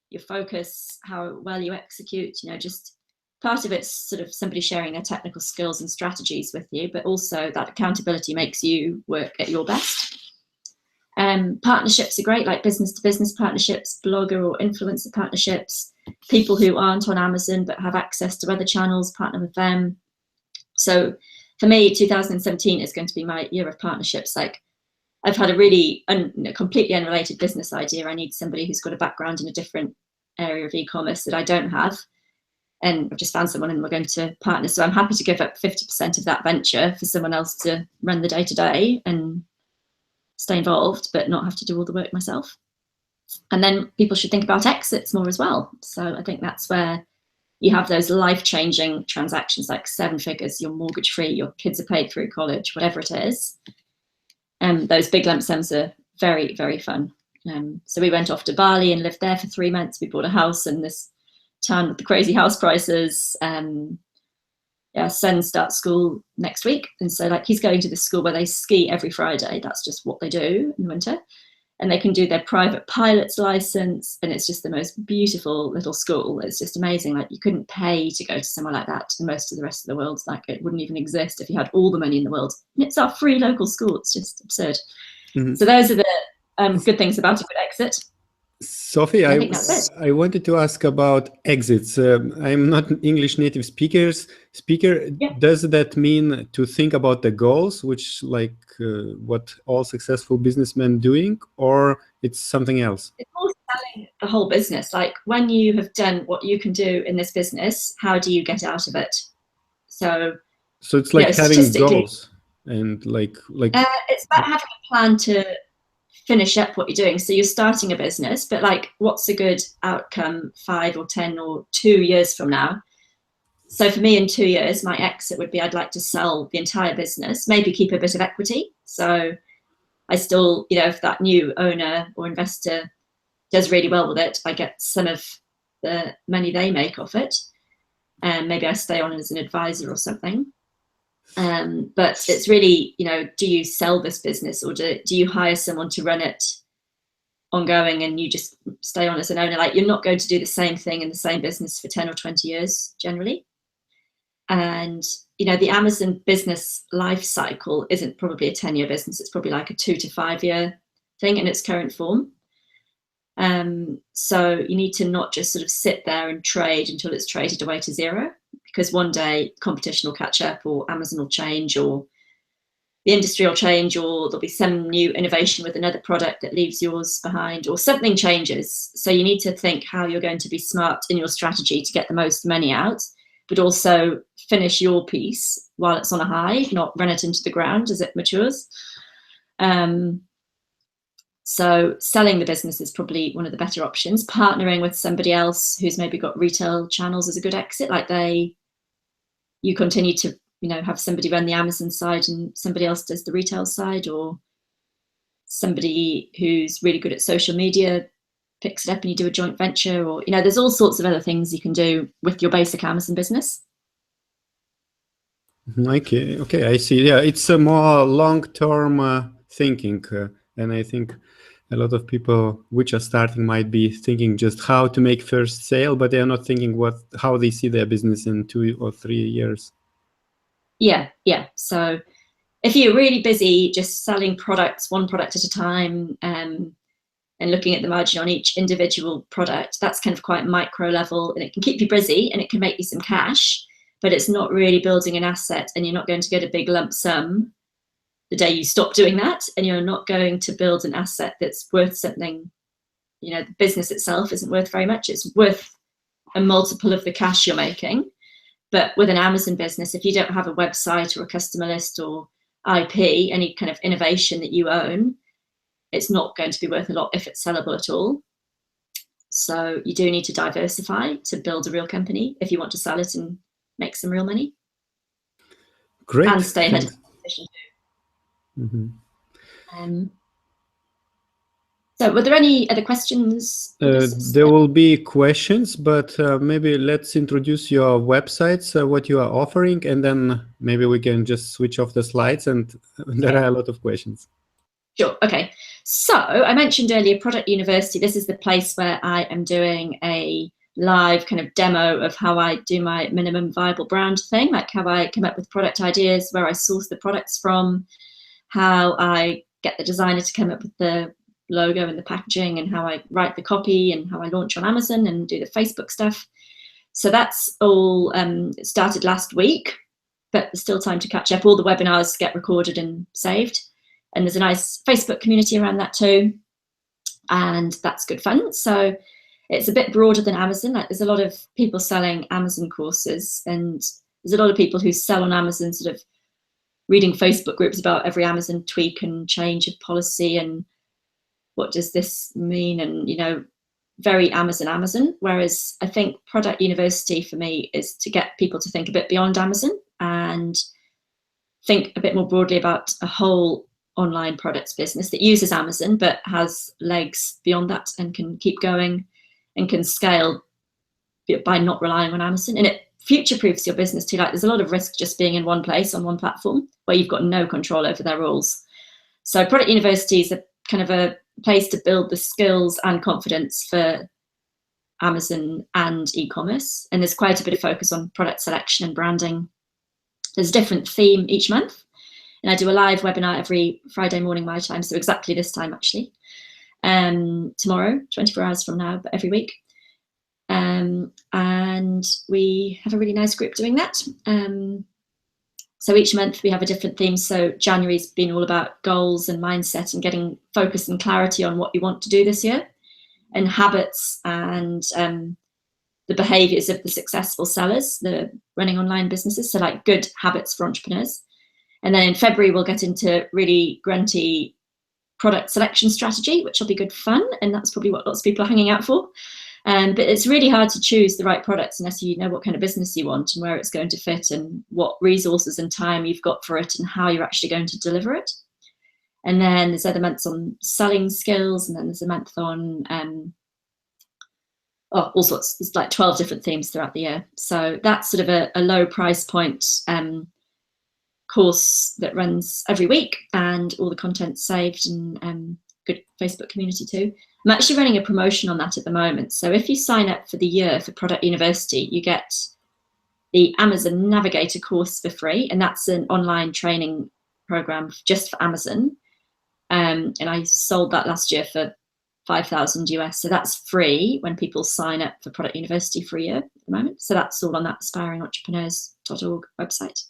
your focus, how well you execute, you know, just part of it's sort of somebody sharing their technical skills and strategies with you, but also that accountability makes you work at your best. Partnerships are great, like business-to-business partnerships, blogger or influencer partnerships, people who aren't on Amazon but have access to other channels, partner with them. So for me, 2017 is going to be my year of partnerships. Like I've had a really completely unrelated business idea. I need somebody who's got a background in a different area of e-commerce that I don't have. And I've just found someone and we're going to partner. So I'm happy to give up 50% of that venture for someone else to run the day-to-day and stay involved, but not have to do all the work myself. And then people should think about exits more as well. So I think that's where you have those life-changing transactions, like 7 figures, you're mortgage-free, your kids are paid through college, whatever it is. Those big lump sums are very, very fun. So we went off to Bali and lived there for 3 months. We bought a house in this town with the crazy house prices. Yeah, son starts school next week, and so like he's going to this school where they ski every Friday. That's just what they do in the winter, and they can do their private pilot's license, and it's just the most beautiful little school. It's just amazing. Like you couldn't pay to go to somewhere like that in most of the rest of the world. Like it wouldn't even exist if you had all the money in the world. And it's our free local school. It's just absurd. Mm-hmm. So those are the good things about a good exit. Sophie, I wanted to ask about exits. I'm not an English native speaker. Yeah. Does that mean to think about the goals, which like what all successful businessmen doing, or it's something else? It's more selling the whole business. Like when you have done what you can do in this business, how do you get out of it? So it's like having goals and like it's about having a plan to finish up what you're doing. So you're starting a business, but like what's a good outcome 5 or 10 or 2 years from now? So for me in 2 years, my exit would be I'd like to sell the entire business, maybe keep a bit of equity. So I still, you know, if that new owner or investor does really well with it, I get some of the money they make off it. And maybe I stay on as an advisor or something. But it's really, you know, do you sell this business or do you hire someone to run it ongoing and you just stay on as an owner? Like you're not going to do the same thing in the same business for 10 or 20 years generally. And, you know, the Amazon business life cycle isn't probably a 10-year business. It's probably like a 2 to 5 year thing in its current form. So you need to not just sort of sit there and trade until it's traded away to zero, because one day competition will catch up, or Amazon will change, or the industry will change, or there'll be some new innovation with another product that leaves yours behind, or something changes. So you need to think how you're going to be smart in your strategy to get the most money out, but also finish your piece while it's on a high, not run it into the ground as it matures. So selling the business is probably one of the better options. Partnering with somebody else who's maybe got retail channels is a good exit. Like you continue to, you know, have somebody run the Amazon side and somebody else does the retail side, or somebody who's really good at social media picks it up and you do a joint venture, or, you know, there's all sorts of other things you can do with your basic Amazon business. Okay, I see. Yeah, it's a more long-term thinking, and I think a lot of people which are starting might be thinking just how to make first sale, but they are not thinking how they see their business in 2 or 3 years. Yeah. So if you're really busy just selling products, one product at a time, and looking at the margin on each individual product, that's kind of quite micro level, and it can keep you busy and it can make you some cash, but it's not really building an asset, and you're not going to get a big lump sum the day you stop doing that, and you're not going to build an asset that's worth something. You know, the business itself isn't worth very much. It's worth a multiple of the cash you're making. But with an Amazon business, if you don't have a website or a customer list or IP, any kind of innovation that you own, it's not going to be worth a lot if it's sellable at all. So you do need to diversify to build a real company if you want to sell it and make some real money. Great. And stay ahead of competition too. So were there any other questions? There will be questions, but maybe let's introduce your websites, what you are offering, and then maybe we can just switch off the slides, and there are a lot of questions. Sure. Okay. So I mentioned earlier Product University. This is the place where I am doing a live kind of demo of how I do my minimum viable brand thing, like how I come up with product ideas, where I source the products from, how I get the designer to come up with the logo and the packaging, and how I write the copy, and how I launch on Amazon and do the Facebook stuff. So that's all started last week, but there's still time to catch up. All the webinars get recorded and saved, and there's a nice Facebook community around that too, and that's good fun. So it's a bit broader than Amazon. Like, there's a lot of people selling Amazon courses, and there's a lot of people who sell on Amazon, sort of reading Facebook groups about every Amazon tweak and change of policy and what does this mean, and, you know, very Amazon. Whereas I think Product University for me is to get people to think a bit beyond Amazon and think a bit more broadly about a whole online products business that uses Amazon but has legs beyond that and can keep going and can scale by not relying on Amazon. And it future-proofs your business too. Like, there's a lot of risk just being in one place on one platform where you've got no control over their rules. So Product University is a kind of a place to build the skills and confidence for Amazon and e-commerce. And there's quite a bit of focus on product selection and branding. There's a different theme each month. And I do a live webinar every Friday morning my time, so exactly this time actually. Tomorrow, 24 hours from now, but every week. And we have a really nice group doing that. So each month we have a different theme. So January's been all about goals and mindset and getting focus and clarity on what you want to do this year, and habits and the behaviors of the successful sellers that are running online businesses. So like good habits for entrepreneurs. And then in February, we'll get into really grunty product selection strategy, which will be good fun. And that's probably what lots of people are hanging out for. But it's really hard to choose the right products unless you know what kind of business you want and where it's going to fit and what resources and time you've got for it and how you're actually going to deliver it. And then there's other months on selling skills, and then there's a month on all sorts. There's like 12 different themes throughout the year. So that's sort of a low price point course that runs every week, and all the content's saved, and good Facebook community too. I'm actually running a promotion on that at the moment. So if you sign up for the year for Product University, you get the Amazon Navigator course for free, and that's an online training program just for Amazon. And I sold that last year for $5,000 US. So that's free when people sign up for Product University for a year at the moment. So that's all on that aspiringentrepreneurs.org website.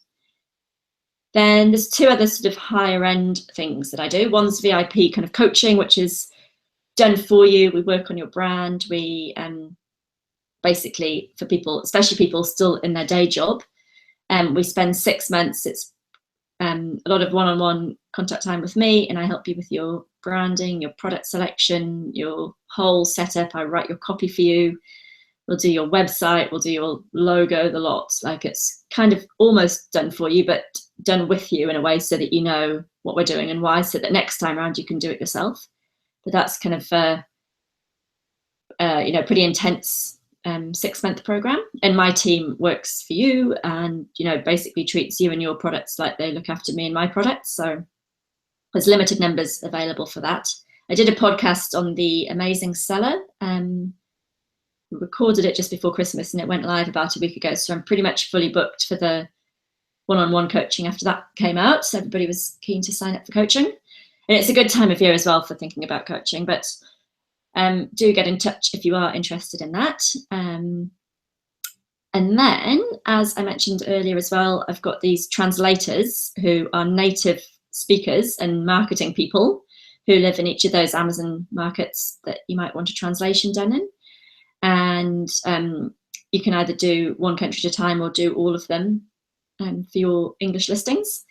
Then there's two other sort of higher end things that I do. One's VIP kind of coaching, which is done for you. We work on your brand. We basically, for people, especially people still in their day job, we spend 6 months. It's a lot of one-on-one contact time with me, and I help you with your branding, your product selection, your whole setup. I write your copy for you. We'll do your website, we'll do your logo, the lot. Like, it's kind of almost done for you, but done with you in a way so that you know what we're doing and why, so that next time around you can do it yourself. But that's kind of pretty intense 6-month program, and my team works for you and basically treats you and your products like they look after me and my products. So there's limited numbers available for that. I did a podcast on the Amazing Seller, recorded it just before Christmas, and it went live about a week ago. So I'm pretty much fully booked for the one-on-one coaching after that came out. So everybody was keen to sign up for coaching, and it's a good time of year as well for thinking about coaching. But do get in touch if you are interested in that. And then, as I mentioned earlier as well, I've got these translators who are native speakers and marketing people who live in each of those Amazon markets that you might want a translation done in. And you can either do one country at a time or do all of them for your English listings.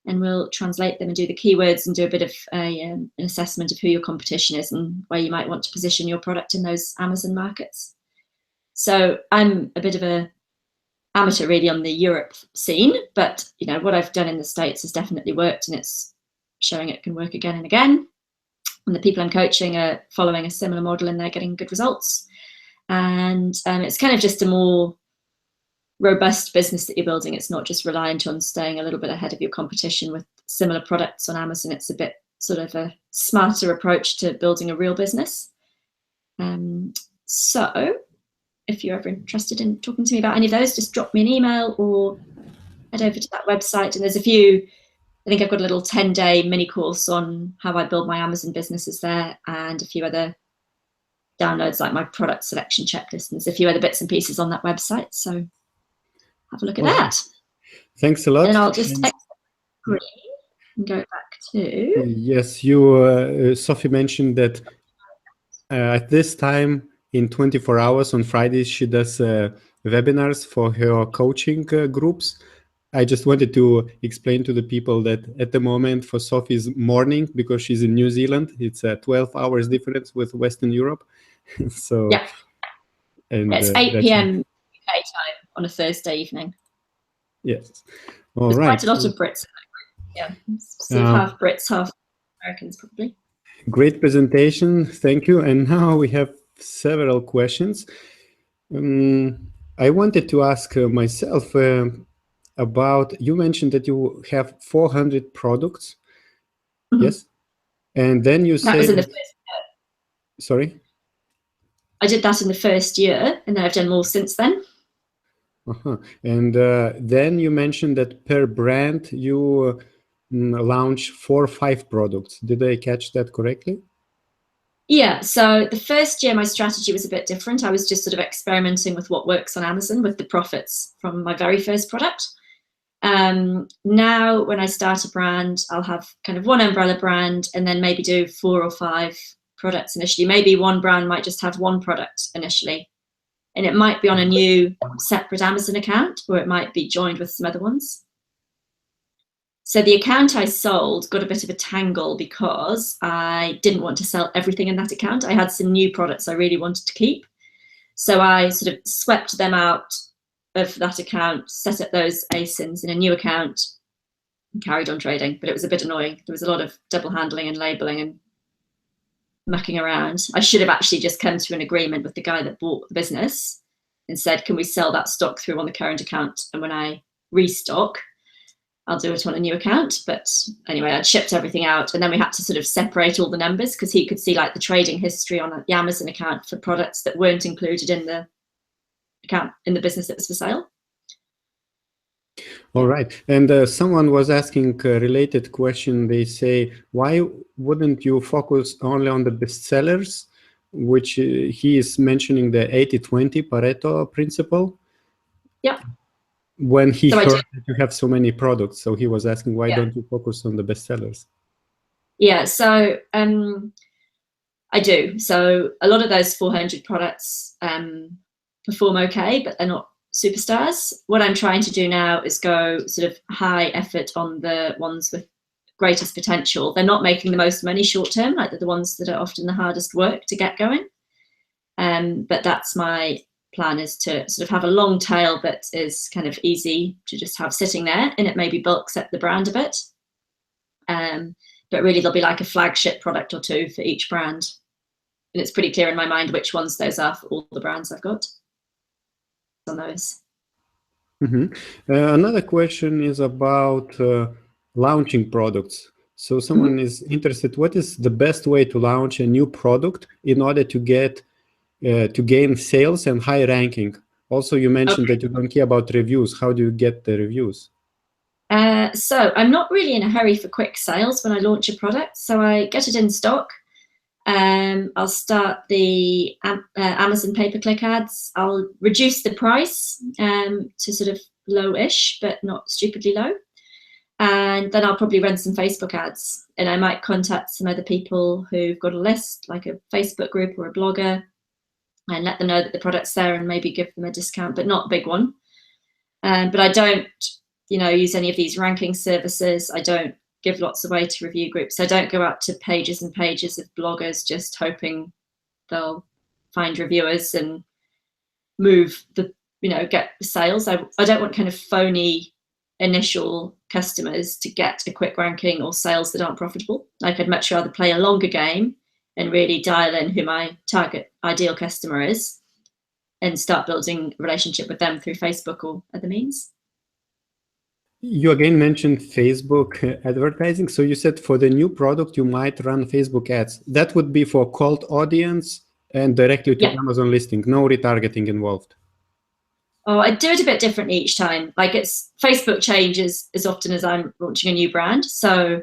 And we'll translate them and do the keywords and do a bit of an assessment of who your competition is and where you might want to position your product in those Amazon markets. So I'm a bit of a amateur really on the Europe scene, but what I've done in the States has definitely worked, and it's showing it can work again and again. And the people I'm coaching are following a similar model, and they're getting good results. And it's kind of just a more robust business that you're building. It's not just reliant on staying a little bit ahead of your competition with similar products on Amazon. It's a bit sort of a smarter approach to building a real business. So if you're ever interested in talking to me about any of those, just drop me an email or head over to that website. And there's a few, I think I've got a little 10-day mini course on how I build my Amazon businesses there, and a few other downloads like my product selection checklist, and there's a few other bits and pieces on that website. So have a look at that. Thanks a lot. And I'll just exit the screen and go back to. Yes, you, Sophie mentioned that at this time in 24 hours on Fridays, she does webinars for her coaching groups. I just wanted to explain to the people that at the moment for Sophie's morning, because she's in New Zealand, it's a 12 hours difference with Western Europe. So yeah, and it's 8 p.m. UK time on a Thursday evening. Yes. There's quite a lot of Brits. Yeah, sort of half Brits, half Americans probably. Great presentation, thank you. And now we have several questions. I wanted to ask myself about, you mentioned that you have 400 products. Mm-hmm. Yes, and then you said that was in the first year. Sorry, I did that in the first year, and then I've done more since then. And then you mentioned that per brand you launch 4 or 5 products. Did I catch that correctly? Yeah, so the first year my strategy was a bit different. I was just sort of experimenting with what works on Amazon with the profits from my very first product. Now when I start a brand, I'll have kind of one umbrella brand and then maybe do 4 or 5 products initially. Maybe one brand might just have one product initially, and it might be on a new separate Amazon account, or it might be joined with some other ones. So the account I sold got a bit of a tangle because I didn't want to sell everything in that account. I had some new products I really wanted to keep. So I sort of swept them out of that account, set up those ASINs in a new account, and carried on trading. But it was a bit annoying. There was a lot of double handling and labeling and mucking around. I should have actually just come to an agreement with the guy that bought the business and said, can we sell that stock through on the current account? And when I restock, I'll do it on a new account. But anyway, I'd shipped everything out, and then we had to sort of separate all the numbers because he could see like the trading history on the Amazon account for products that weren't included in the account in the business that was for sale. All right. And someone was asking a related question. They say, why wouldn't you focus only on the bestsellers, which he is mentioning the 80-20 Pareto principle? Yeah. When he So I do. heard that you have so many products, so he was asking, why Yeah. don't you focus on the bestsellers? Yeah. So I do. So a lot of those 400 products perform okay, but they're not superstars. What I'm trying to do now is go sort of high effort on the ones with greatest potential. They're not making the most money short term, like they're the ones that are often the hardest work to get going. But that's my plan, is to sort of have a long tail that is kind of easy to just have sitting there, and it maybe bulks up the brand a bit. But really there'll be like a flagship product or two for each brand. And it's pretty clear in my mind which ones those are for all the brands I've got on those. Another question is about launching products. So someone is interested, what is the best way to launch a new product in order to get to gain sales and high ranking? Also, you mentioned that you don't care about reviews. How do you get the reviews? So I'm not really in a hurry for quick sales when I launch a product. So I get it in stock. I'll start the Amazon pay-per-click ads. I'll reduce the price to sort of low-ish, but not stupidly low. And then I'll probably run some Facebook ads, and I might contact some other people who've got a list, like a Facebook group or a blogger, and let them know that the product's there and maybe give them a discount, but not a big one. But I don't, use any of these ranking services. I don't give lots away to review groups. I don't go out to pages and pages of bloggers just hoping they'll find reviewers and move the, get sales. I don't want kind of phony initial customers to get a quick ranking or sales that aren't profitable. Like, I'd much rather play a longer game and really dial in who my target ideal customer is and start building a relationship with them through Facebook or other means. You again mentioned Facebook advertising. So you said for the new product, you might run Facebook ads. That would be for cold audience and directly to Amazon listing, no retargeting involved. Oh, I do it a bit differently each time. Like, it's Facebook changes as often as I'm launching a new brand. So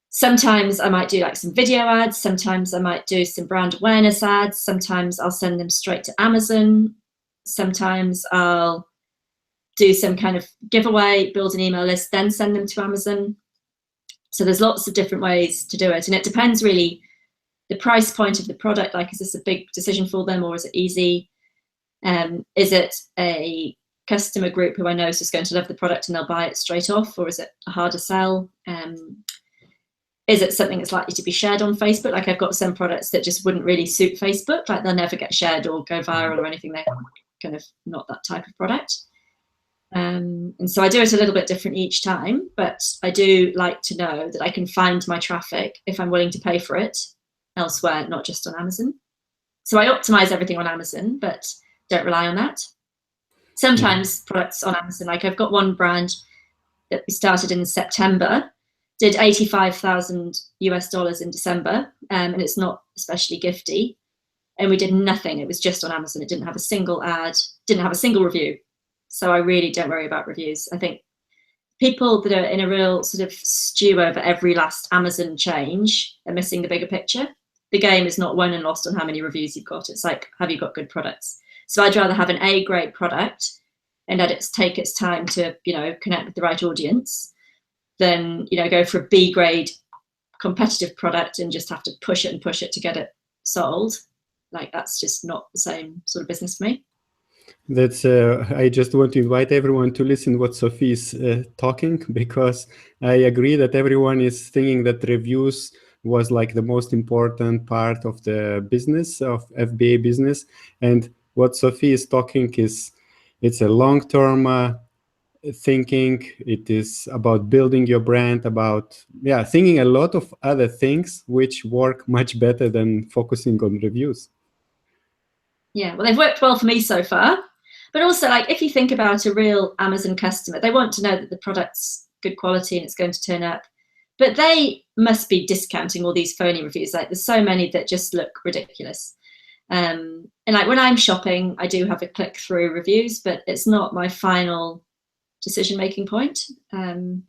sometimes I might do like some video ads. Sometimes I might do some brand awareness ads. Sometimes I'll send them straight to Amazon. Sometimes I'll do some kind of giveaway, build an email list, then send them to Amazon. So there's lots of different ways to do it. And it depends really the price point of the product. Like, is this a big decision for them or is it easy? Is it a customer group who I know is just going to love the product and they'll buy it straight off, or is it a harder sell? Is it something that's likely to be shared on Facebook? Like, I've got some products that just wouldn't really suit Facebook, like they'll never get shared or go viral or anything. They're kind of not that type of product. And so I do it a little bit different each time, but I do like to know that I can find my traffic if I'm willing to pay for it elsewhere, not just on Amazon. So I optimize everything on Amazon, but don't rely on that. Sometimes products on Amazon, like I've got one brand that we started in September, did $85,000 in December, and it's not especially gifty. And we did nothing. It was just on Amazon. It didn't have a single ad, didn't have a single review. So I really don't worry about reviews. I think people that are in a real sort of stew over every last Amazon change are missing the bigger picture. The game is not won and lost on how many reviews you've got. It's like, have you got good products? So I'd rather have an A-grade product and let it take its time to, connect with the right audience than, go for a B-grade competitive product and just have to push it to get it sold. Like, that's just not the same sort of business for me. That's I just want to invite everyone to listen what Sophie is talking, because I agree that everyone is thinking that reviews was like the most important part of the business, of FBA business. And what Sophie is talking is, it's a long-term thinking. It is about building your brand, about thinking a lot of other things which work much better than focusing on reviews. Yeah, well, they've worked well for me so far. But also, like, if you think about a real Amazon customer, they want to know that the product's good quality and it's going to turn up. But they must be discounting all these phony reviews. Like, there's so many that just look ridiculous. And like, when I'm shopping, I do have a click through reviews, but it's not my final decision-making point. I mean,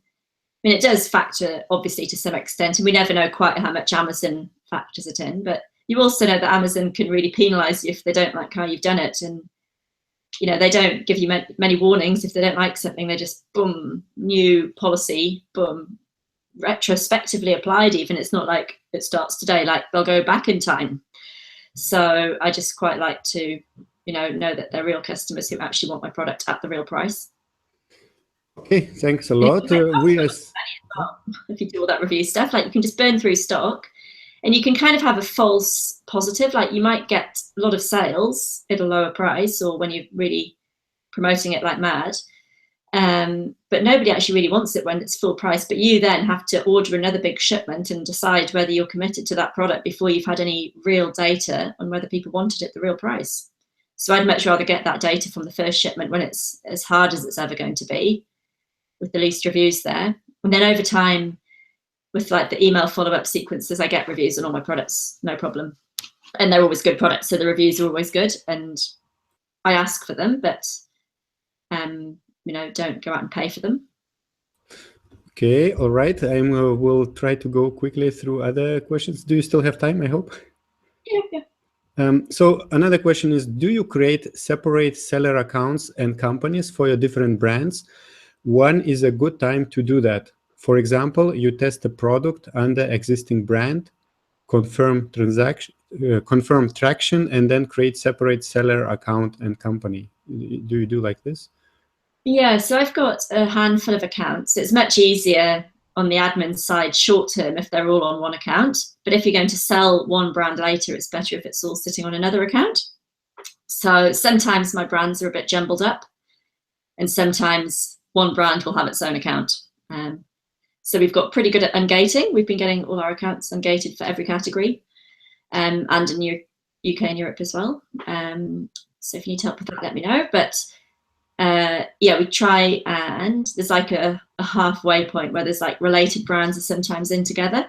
it does factor, obviously, to some extent, and we never know quite how much Amazon factors it in, but you also know that Amazon can really penalize you if they don't like how you've done it. And, you know, they don't give you many warnings. If they don't like something, they just, boom, new policy, boom, retrospectively applied even. It's not like it starts today, like they'll go back in time. So I just quite like to, you know that they're real customers who actually want my product at the real price. Okay, thanks a lot. If you do all that review stuff, like you can just burn through stock, and you can kind of have a false positive. Like you might get a lot of sales at a lower price, or when you're really promoting it like mad, but nobody actually really wants it when it's full price. But you then have to order another big shipment and decide whether you're committed to that product before you've had any real data on whether people wanted it at the real price. So I'd much rather get that data from the first shipment when it's as hard as it's ever going to be, with the least reviews there. And then over time, with like the email follow-up sequences, I get reviews on all my products, no problem. And they're always good products, so the reviews are always good, and I ask for them, but you know, don't go out and pay for them. Okay, all right. I will try to go quickly through other questions. Do you still have time, I hope? Yeah. So another question is, do you create separate seller accounts and companies for your different brands? When is a good time to do that? For example, you test a product under existing brand, confirm traction, and then create separate seller account and company. Do you do like this? Yeah, so I've got a handful of accounts. It's much easier on the admin side short term if they're all on one account. But if you're going to sell one brand later, it's better if it's all sitting on another account. So sometimes my brands are a bit jumbled up, and sometimes one brand will have its own account. So we've got pretty good at ungating. We've been getting all our accounts ungated for every category, and in UK and Europe as well. So if you need help with that, let me know. But yeah, we try, and there's like a halfway point where there's like related brands are sometimes in together,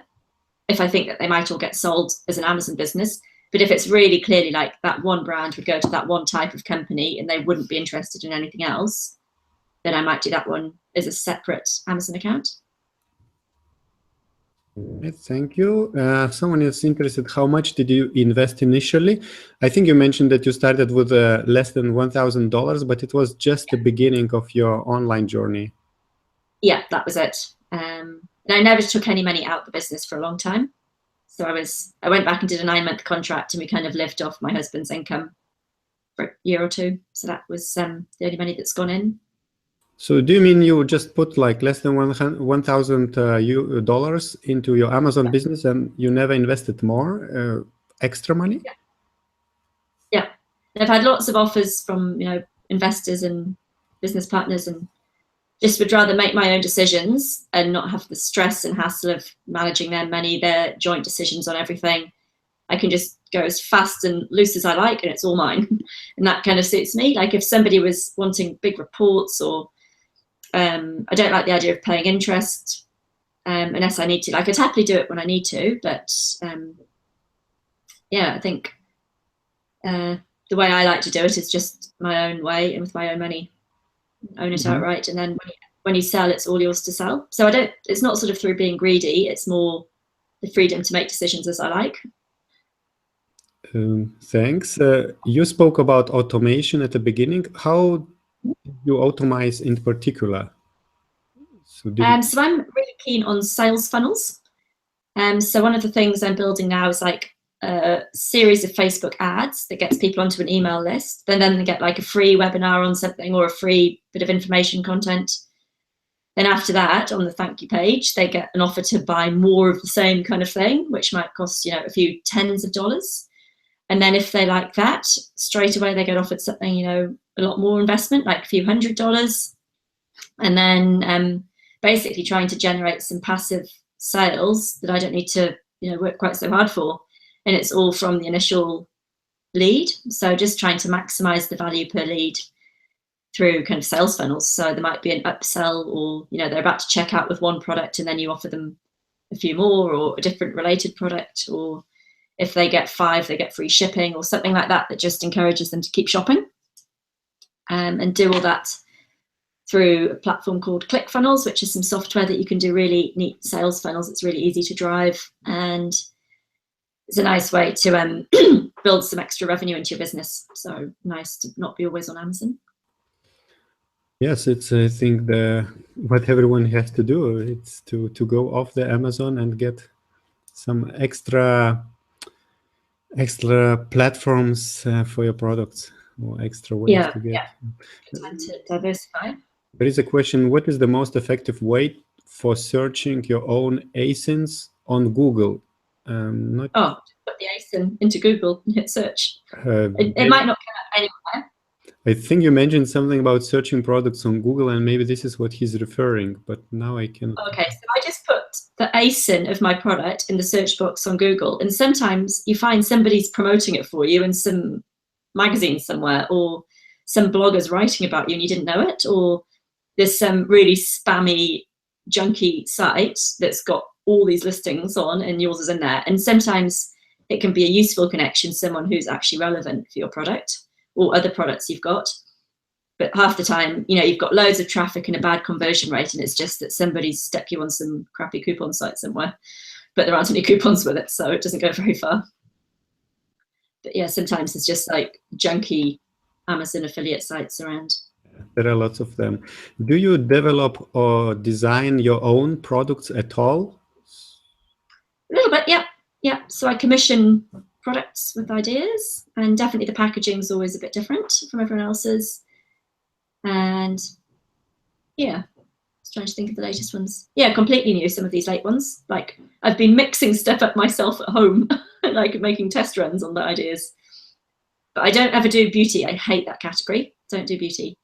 if I think that they might all get sold as an Amazon business. But if it's really clearly like that one brand would go to that one type of company and they wouldn't be interested in anything else, then I might do that one as a separate Amazon account. Thank you. Someone is interested, how much did you invest initially? I think you mentioned that you started with less than $1,000, but it was just the beginning of your online journey. Yeah, that was it. And I never took any money out of the business for a long time. So I went back and did a 9-month contract, and we kind of lived off my husband's income for a year or two. So that was the only money that's gone in. So do you mean you just put like less than $1,000 into your Amazon business and you never invested more extra money? Yeah. And I've had lots of offers from, you know, investors and business partners, and just would rather make my own decisions and not have the stress and hassle of managing their money, their joint decisions on everything. I can just go as fast and loose as I like, and it's all mine. And that kind of suits me. Like if somebody was wanting big reports, or I don't like the idea of paying interest unless I need to. Like I'd happily do it when I need to, but yeah, I think the way I like to do it is just my own way and with my own money. Own it outright, and then when you sell, it's all yours to sell. So it's not sort of through being greedy, it's more the freedom to make decisions as I like. Thanks. You spoke about automation at the beginning. How do you automate in particular? So I'm really keen on sales funnels. So one of the things I'm building now is like a series of Facebook ads that gets people onto an email list. Then they get like a free webinar on something or a free bit of information content. Then after that, on the thank you page, they get an offer to buy more of the same kind of thing, which might cost, you know, a few tens of dollars. And then if they like that, straight away they get offered something, you know, a lot more investment, like a few $100s. And then basically trying to generate some passive sales that I don't need to, you know, work quite so hard for. And it's all from the initial lead. So just trying to maximize the value per lead through kind of sales funnels. So there might be an upsell, or, you know, they're about to check out with one product and then you offer them a few more, or a different related product, or if they get 5, they get free shipping, or something like that, that just encourages them to keep shopping and do all that through a platform called Klik, which is some software that you can do really neat sales funnels. It's really easy to drive, and it's a nice way to build some extra revenue into your business. So nice to not be always on Amazon. Yes, it's I think what everyone has to do. It's to go off the Amazon and get some extra platforms for your products, or extra ways to get. Good time to diversify. There is a question: what is the most effective way for searching your own ASINs on Google? Put the ASIN into Google and hit search. It might not come up anywhere. I think you mentioned something about searching products on Google, and maybe this is what he's referring, but now I cannot. Okay, so I just put the ASIN of my product in the search box on Google, and sometimes you find somebody's promoting it for you in some magazine somewhere, or some bloggers writing about you and you didn't know it, or there's some really spammy, junky site that's got all these listings on and yours is in there. And sometimes it can be a useful connection, someone who's actually relevant for your product or other products you've got. But half the time, you've got loads of traffic and a bad conversion rate, and it's just that somebody's stuck you on some crappy coupon site somewhere, but there aren't any coupons with it, so it doesn't go very far. But yeah, sometimes it's just like junky Amazon affiliate sites around. There are lots of them. Do you develop or design your own products at all? A little bit, yeah. So I commission products with ideas, and definitely the packaging is always a bit different from everyone else's. And yeah, I was trying to think of the latest ones. Yeah, completely new, some of these late ones. Like I've been mixing stuff up myself at home, like making test runs on the ideas. But I don't ever do beauty. I hate that category. Don't do beauty.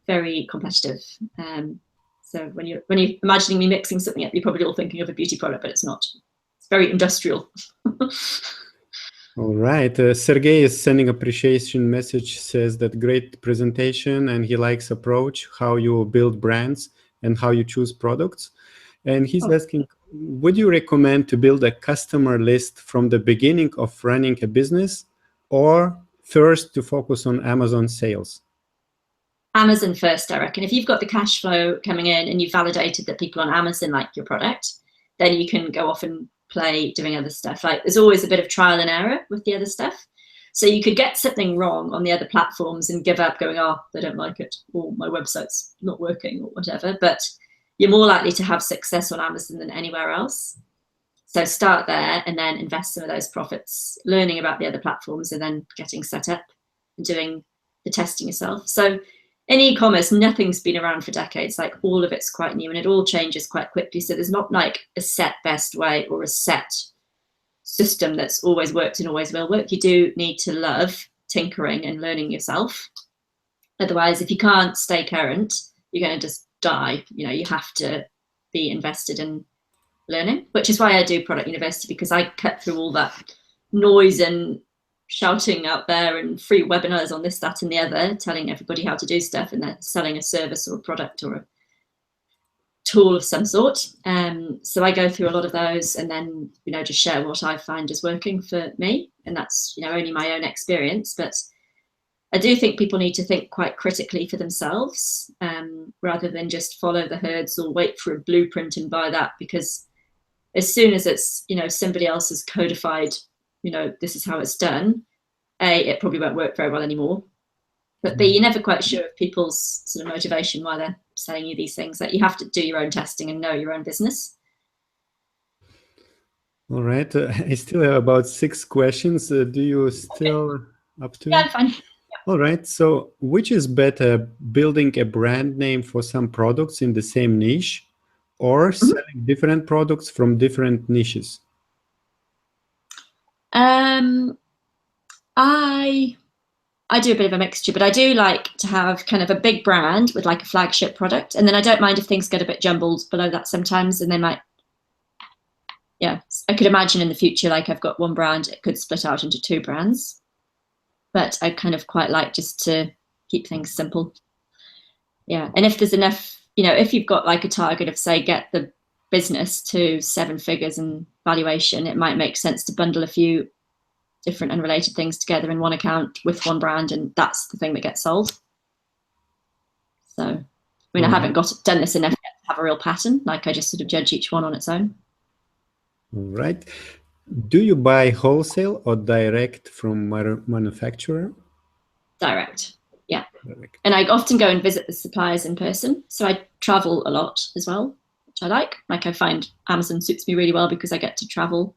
Very competitive. So when you're imagining me mixing something up, you're probably all thinking of a beauty product, but it's not. It's very industrial. All right. Sergey is sending appreciation message, says that great presentation and he likes approach, how you build brands and how you choose products. And he's asking, would you recommend to build a customer list from the beginning of running a business, or first to focus on Amazon sales? Amazon first, I reckon. If you've got the cash flow coming in and you've validated that people on Amazon like your product, then you can go off and play doing other stuff. Like there's always a bit of trial and error with the other stuff. So you could get something wrong on the other platforms and give up going, they don't like it, or my website's not working or whatever. But you're more likely to have success on Amazon than anywhere else. So start there and then invest some of those profits, learning about the other platforms and then getting set up and doing the testing yourself. So in e-commerce, nothing's been around for decades. Like all of it's quite new and it all changes quite quickly. So there's not like a set best way or a set system that's always worked and always will work. You do need to love tinkering and learning yourself. Otherwise, if you can't stay current, you're going to just die. You have to be invested in learning, which is why I do product university, because I cut through all that noise and shouting out there and free webinars on this, that, and the other, telling everybody how to do stuff, and they're selling a service or a product or a tool of some sort. So I go through a lot of those and then, just share what I find is working for me. And that's, only my own experience. But I do think people need to think quite critically for themselves, rather than just follow the herds or wait for a blueprint and buy that, because as soon as it's, somebody else has codified, this is how it's done, A, it probably won't work very well anymore. But B, you're never quite sure of people's sort of motivation why they're selling you these things. That you have to do your own testing and know your own business. All right. I still have about 6 questions. Do you still up to? Yeah, I'm fine. All right. So which is better, building a brand name for some products in the same niche, or selling different products from different niches? I do a bit of a mixture, but I do like to have kind of a big brand with like a flagship product. And then I don't mind if things get a bit jumbled below that sometimes, and they might, I could imagine in the future, like I've got one brand, it could split out into 2 brands, but I kind of quite like just to keep things simple. Yeah. And if there's enough, if you've got like a target of, say, get the business to 7 figures in valuation, it might make sense to bundle a few different unrelated things together in one account with one brand, and that's the thing that gets sold. So, I mean, I haven't done this enough yet to have a real pattern. Like, I just sort of judge each one on its own. All right. Do you buy wholesale or direct from manufacturer? Direct, yeah. Direct. And I often go and visit the suppliers in person. So I travel a lot as well, which I like. Like, I find Amazon suits me really well because I get to travel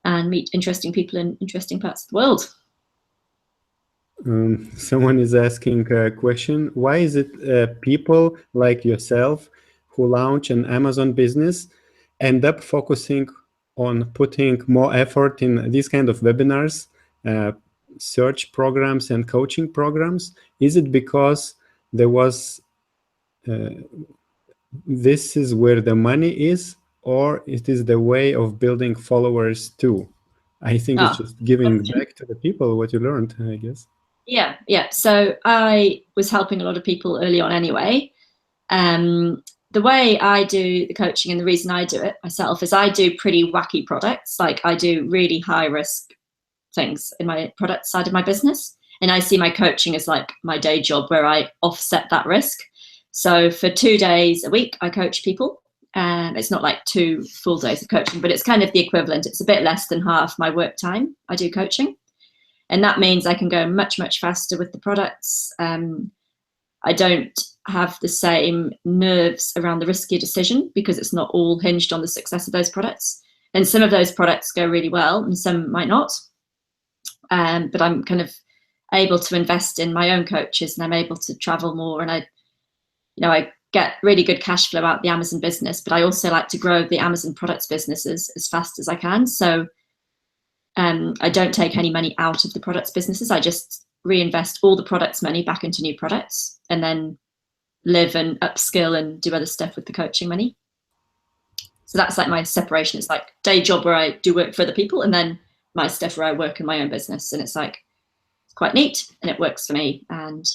and meet interesting people in interesting parts of the world. Someone is asking a question. Why is it people like yourself who launch an Amazon business end up focusing on putting more effort in these kind of webinars, search programs and coaching programs? Is it because there was this is where the money is, or it is the way of building followers too? I think it's just giving back to the people what you learned, I guess. Yeah. So I was helping a lot of people early on anyway. The way I do the coaching and the reason I do it myself is I do pretty wacky products. Like, I do really high risk things in my product side of my business. And I see my coaching as like my day job where I offset that risk. So for 2 days a week, I coach people. It's not like 2 full days of coaching, but it's kind of the equivalent. It's a bit less than half my work time I do coaching. And that means I can go much, much faster with the products. I don't have the same nerves around the riskier decision because it's not all hinged on the success of those products. And some of those products go really well and some might not. But I'm kind of able to invest in my own coaches, and I'm able to travel more. And I get really good cash flow out the Amazon business, but I also like to grow the Amazon products businesses as fast as I can. So I don't take any money out of the products businesses. I just reinvest all the products money back into new products and then live and upskill and do other stuff with the coaching money. So that's like my separation. It's like day job where I do work for other people, and then my stuff where I work in my own business. And it's like, it's quite neat and it works for me. And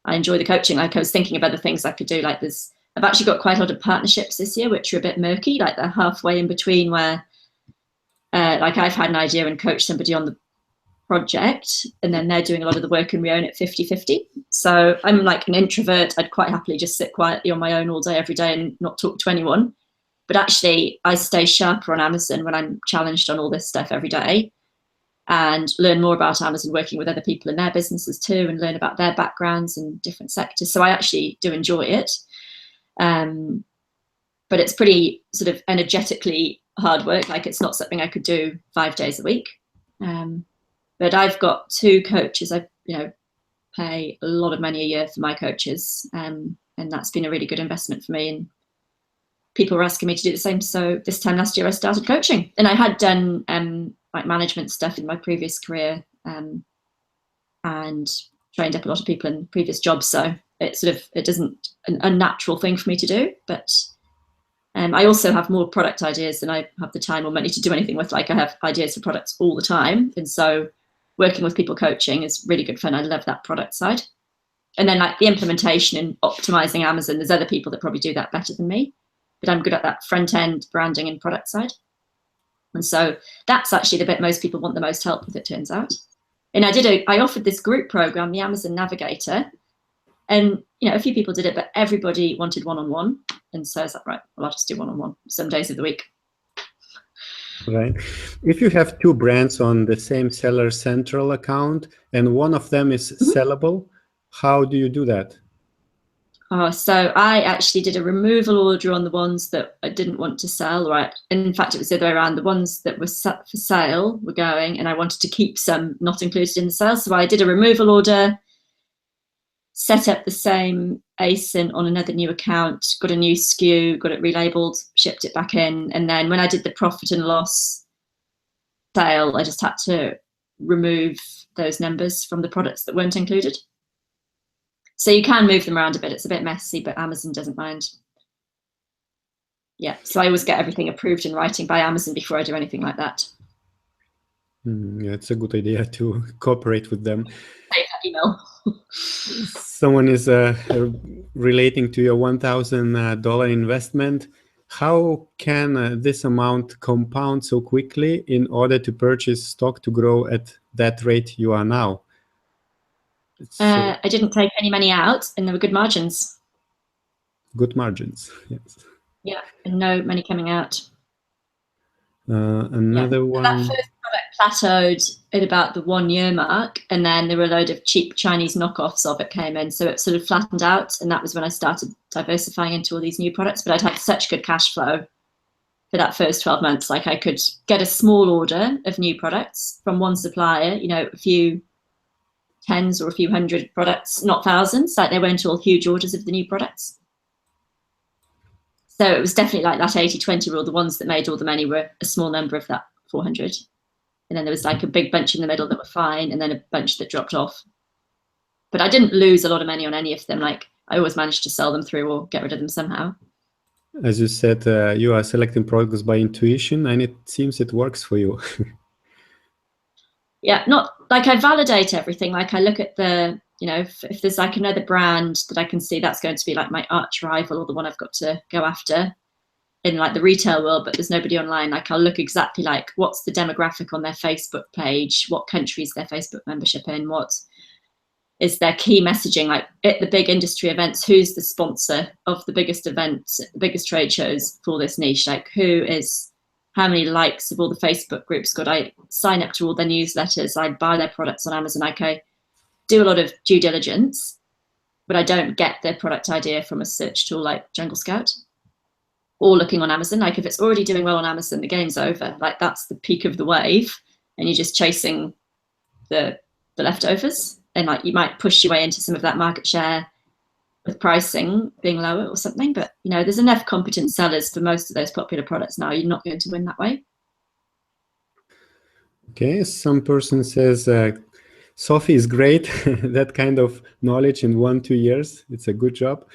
I enjoy the coaching. Like, I was thinking of other things I could do. Like, I've actually got quite a lot of partnerships this year, which are a bit murky. Like, they're halfway in between where like, I've had an idea and coached somebody on the project, and then they're doing a lot of the work and we own it 50-50. So I'm like an introvert. I'd quite happily just sit quietly on my own all day, every day, and not talk to anyone. But actually, I stay sharper on Amazon when I'm challenged on all this stuff every day, and learn more about Amazon working with other people in their businesses too, and learn about their backgrounds and different sectors. So I actually do enjoy it. But it's pretty sort of energetically hard work. Like, it's not something I could do 5 days a week. But I've got 2 coaches. I pay a lot of money a year for my coaches, and that's been a really good investment for me. And people were asking me to do the same. So this time last year, I started coaching, and I had done like management stuff in my previous career, and trained up a lot of people in previous jobs. So it isn't an unnatural thing for me to do, but I also have more product ideas than I have the time or money to do anything with. Like, I have ideas for products all the time. And so working with people coaching is really good fun. I love that product side. And then, like, the implementation and optimizing Amazon, there's other people that probably do that better than me, but I'm good at that front end branding and product side. And so that's actually the bit most people want the most help with, it turns out. And I offered this group program, the Amazon Navigator, and a few people did it, but everybody wanted one-on-one. And so I was like, right, well, I'll just do one-on-one some days of the week. Right. If you have 2 brands on the same Seller Central account and one of them is sellable, how do you do that? So I actually did a removal order on the ones that I didn't want to sell. Right. In fact, it was the other way around. The ones that were set for sale were going, and I wanted to keep some not included in the sale. So I did a removal order, set up the same ASIN on another new account, got a new SKU, got it relabeled, shipped it back in. And then when I did the profit and loss sale, I just had to remove those numbers from the products that weren't included. So you can move them around a bit. It's a bit messy, but Amazon doesn't mind. Yeah, so I always get everything approved in writing by Amazon before I do anything like that. Yeah, it's a good idea to cooperate with them. Save that email. Someone is relating to your $1,000 investment. How can this amount compound so quickly in order to purchase stock to grow at that rate you are now? So I didn't take any money out, and there were good margins. good margins. Yes. Yeah, and no money coming out. Another one. That first product plateaued at about the 1 year mark, and then there were a load of cheap Chinese knockoffs of it came in, so it sort of flattened out, and that was when I started diversifying into all these new products. But I'd had such good cash flow for that first 12 months. Like, I could get a small order of new products from one supplier, you know, a few tens or a few hundred products, not thousands. Like, they weren't all huge orders of the new products. So it was definitely like that 80-20 rule. The ones that made all the money were a small number of that 400. And then there was like a big bunch in the middle that were fine, and then a bunch that dropped off. But I didn't lose a lot of money on any of them. Like, I always managed to sell them through or get rid of them somehow. As you said, you are selecting products by intuition, and it seems it works for you. Yeah, not like I validate everything. Like, I look at the, you know, if there's like another brand that I can see that's going to be like my arch rival or the one I've got to go after in like the retail world, but there's nobody online, like, I'll look exactly like what's the demographic on their Facebook page, what country is their Facebook membership in, what is their key messaging, like at the big industry events, who's the sponsor of the biggest events, the biggest trade shows for this niche, like how many likes of all the Facebook groups got. I sign up to all their newsletters, I buy their products on Amazon. Like, I do a lot of due diligence, but I don't get their product idea from a search tool like Jungle Scout or looking on Amazon. Like, if it's already doing well on Amazon, the game's over. Like, that's the peak of the wave, and you're just chasing the leftovers. And like, you might push your way into some of that market share with pricing being lower or something, but you know, there's enough competent sellers for most of those popular products now. You're not going to win that way. Okay, some person says Sophie is great. That kind of knowledge in 1-2 years, it's a good job.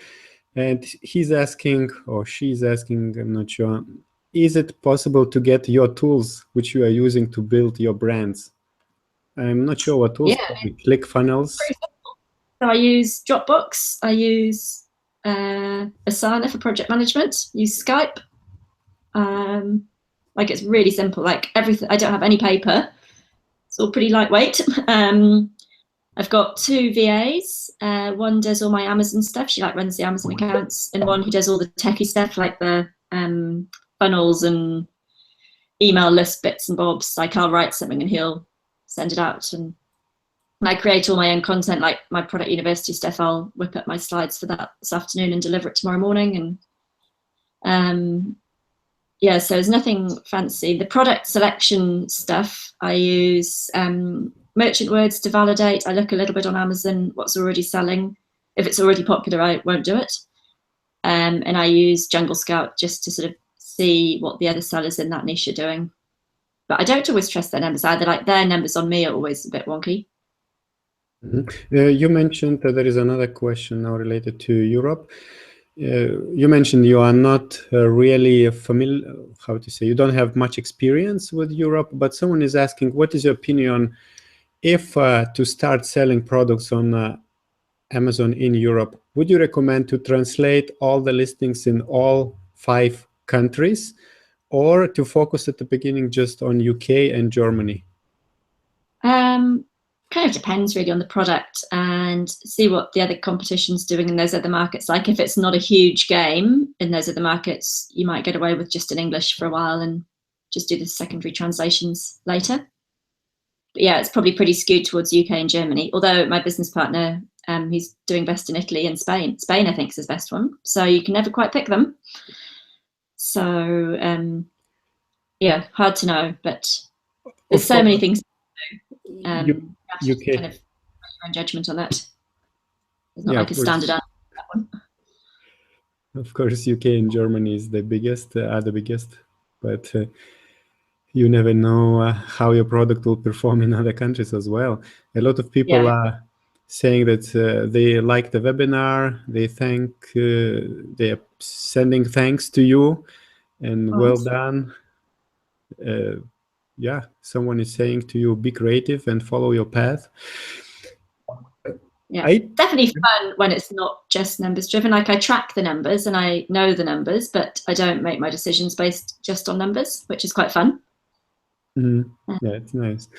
And he's asking, or she's asking, I'm not sure, is it possible to get your tools which you are using to build your brands? I'm not sure what tools. Yeah, Klik funnels. So I use Dropbox, I use Asana for project management, use Skype. Like, it's really simple. Like, everything, I don't have any paper. It's all pretty lightweight. I've got 2 VAs. One does all my Amazon stuff. She like runs the Amazon accounts, and one who does all the techie stuff, like the funnels and email list bits and bobs. Like, I'll write something and he'll send it out, and I create all my own content, like my product university stuff. I'll whip up my slides for that this afternoon and deliver it tomorrow morning. And yeah, so there's nothing fancy. The product selection stuff, I use merchant words to validate. I look a little bit on Amazon, what's already selling. If it's already popular, I won't do it. And I use Jungle Scout just to sort of see what the other sellers in that niche are doing. But I don't always trust their numbers either. Like, their numbers on me are always a bit wonky. You mentioned that there is another question now related to Europe. You mentioned you are not really familiar, how to say, you don't have much experience with Europe, but someone is asking, what is your opinion if to start selling products on Amazon in Europe, would you recommend to translate all the listings in all 5 countries, or to focus at the beginning just on UK and Germany? Kind of depends really on the product, and see what the other competition's doing in those other markets. Like, if it's not a huge game in those other markets, you might get away with just in English for a while and just do the secondary translations later. But yeah, it's probably pretty skewed towards UK and Germany, although my business partner, he's doing best in Italy and Spain. Spain, I think, is his best one. So you can never quite pick them. So yeah, hard to know, but there's so many things to do. UK. Kind of make your own judgment on that. It's not like a standard answer for that one. Of course, UK and Germany is the biggest, are the biggest, but you never know how your product will perform in other countries as well. A lot of people are saying that they like the webinar, they're sending thanks to you, and well done. Yeah, someone is saying to you, be creative and follow your path. Yeah, definitely fun when it's not just numbers driven. Like, I track the numbers and I know the numbers, but I don't make my decisions based just on numbers, which is quite fun. Yeah, it's nice.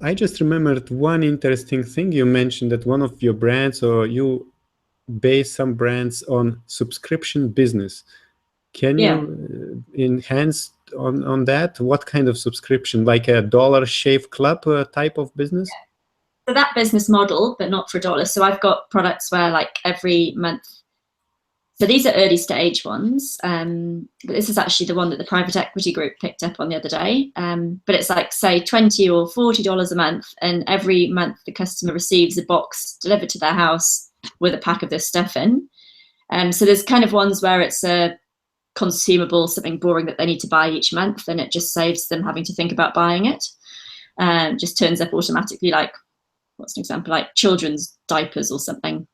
I just remembered one interesting thing you mentioned, that one of your brands, or you base some brands on subscription business. Can you enhance on that? What kind of subscription? Like a Dollar Shave Club type of business? So that business model, but not for $1. So I've got products where like every month. So these are early stage ones. But this is actually the one that the private equity group picked up on the other day. But it's like, say, $20 or $40 a month. And every month the customer receives a box delivered to their house with a pack of this stuff in. So there's kind of ones where it's a consumable, something boring that they need to buy each month, and it just saves them having to think about buying it. Just turns up automatically, like, what's an example, like children's diapers or something.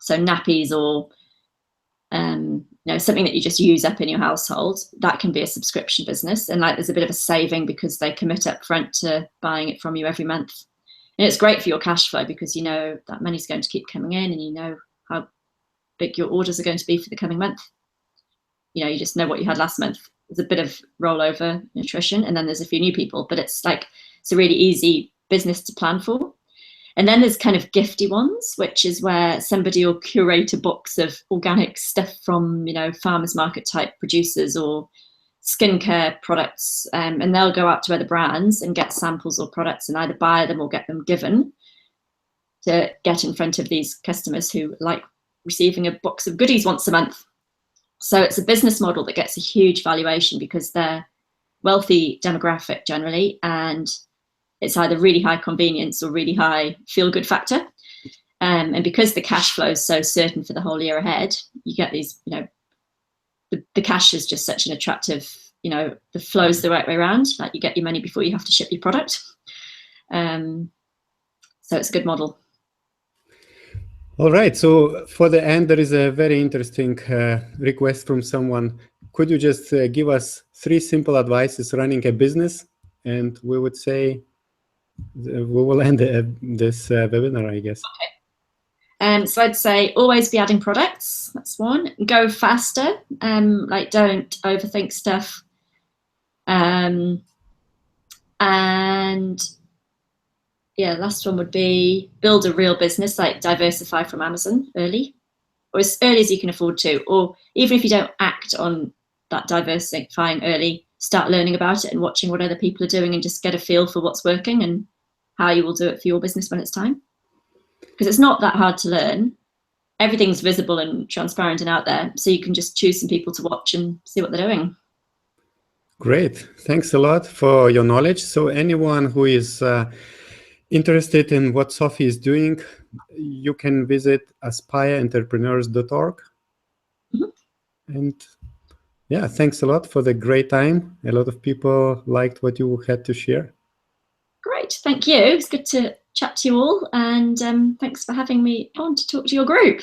So nappies, or something that you just use up in your household, that can be a subscription business. And like, there's a bit of a saving because they commit up front to buying it from you every month. And it's great for your cash flow because you know that money's going to keep coming in, and you know how big your orders are going to be for the coming month. You just know what you had last month. There's a bit of rollover nutrition, and then there's a few new people, but it's a really easy business to plan for. And then there's kind of gifty ones, which is where somebody will curate a box of organic stuff from, farmers market type producers or skincare products. And they'll go out to other brands and get samples or products and either buy them or get them given to get in front of these customers who like receiving a box of goodies once a month. So it's a business model that gets a huge valuation because they're wealthy demographic generally, and it's either really high convenience or really high feel-good factor. And because the cash flow is so certain for the whole year ahead, you get these, the cash is just such an attractive, the flow's the right way around. Like, you get your money before you have to ship your product. So it's a good model. All right. So for the end, there is a very interesting request from someone. Could you just give us 3 simple advices running a business? And we would say we will end this webinar, I guess. Okay. So I'd say always be adding products. That's one. Go faster. Like, don't overthink stuff. And last one would be build a real business, like diversify from Amazon early, or as early as you can afford to, or even if you don't act on that diversifying early, start learning about it and watching what other people are doing and just get a feel for what's working and how you will do it for your business when it's time. Because it's not that hard to learn. Everything's visible and transparent and out there, so you can just choose some people to watch and see what they're doing. Great. Thanks a lot for your knowledge. So anyone who is interested in what Sophie is doing, you can visit aspireentrepreneurs.org. And thanks a lot for the great time. A lot of people liked what you had to share. Great, thank you. It's good to chat to you all, and thanks for having me on to talk to your group.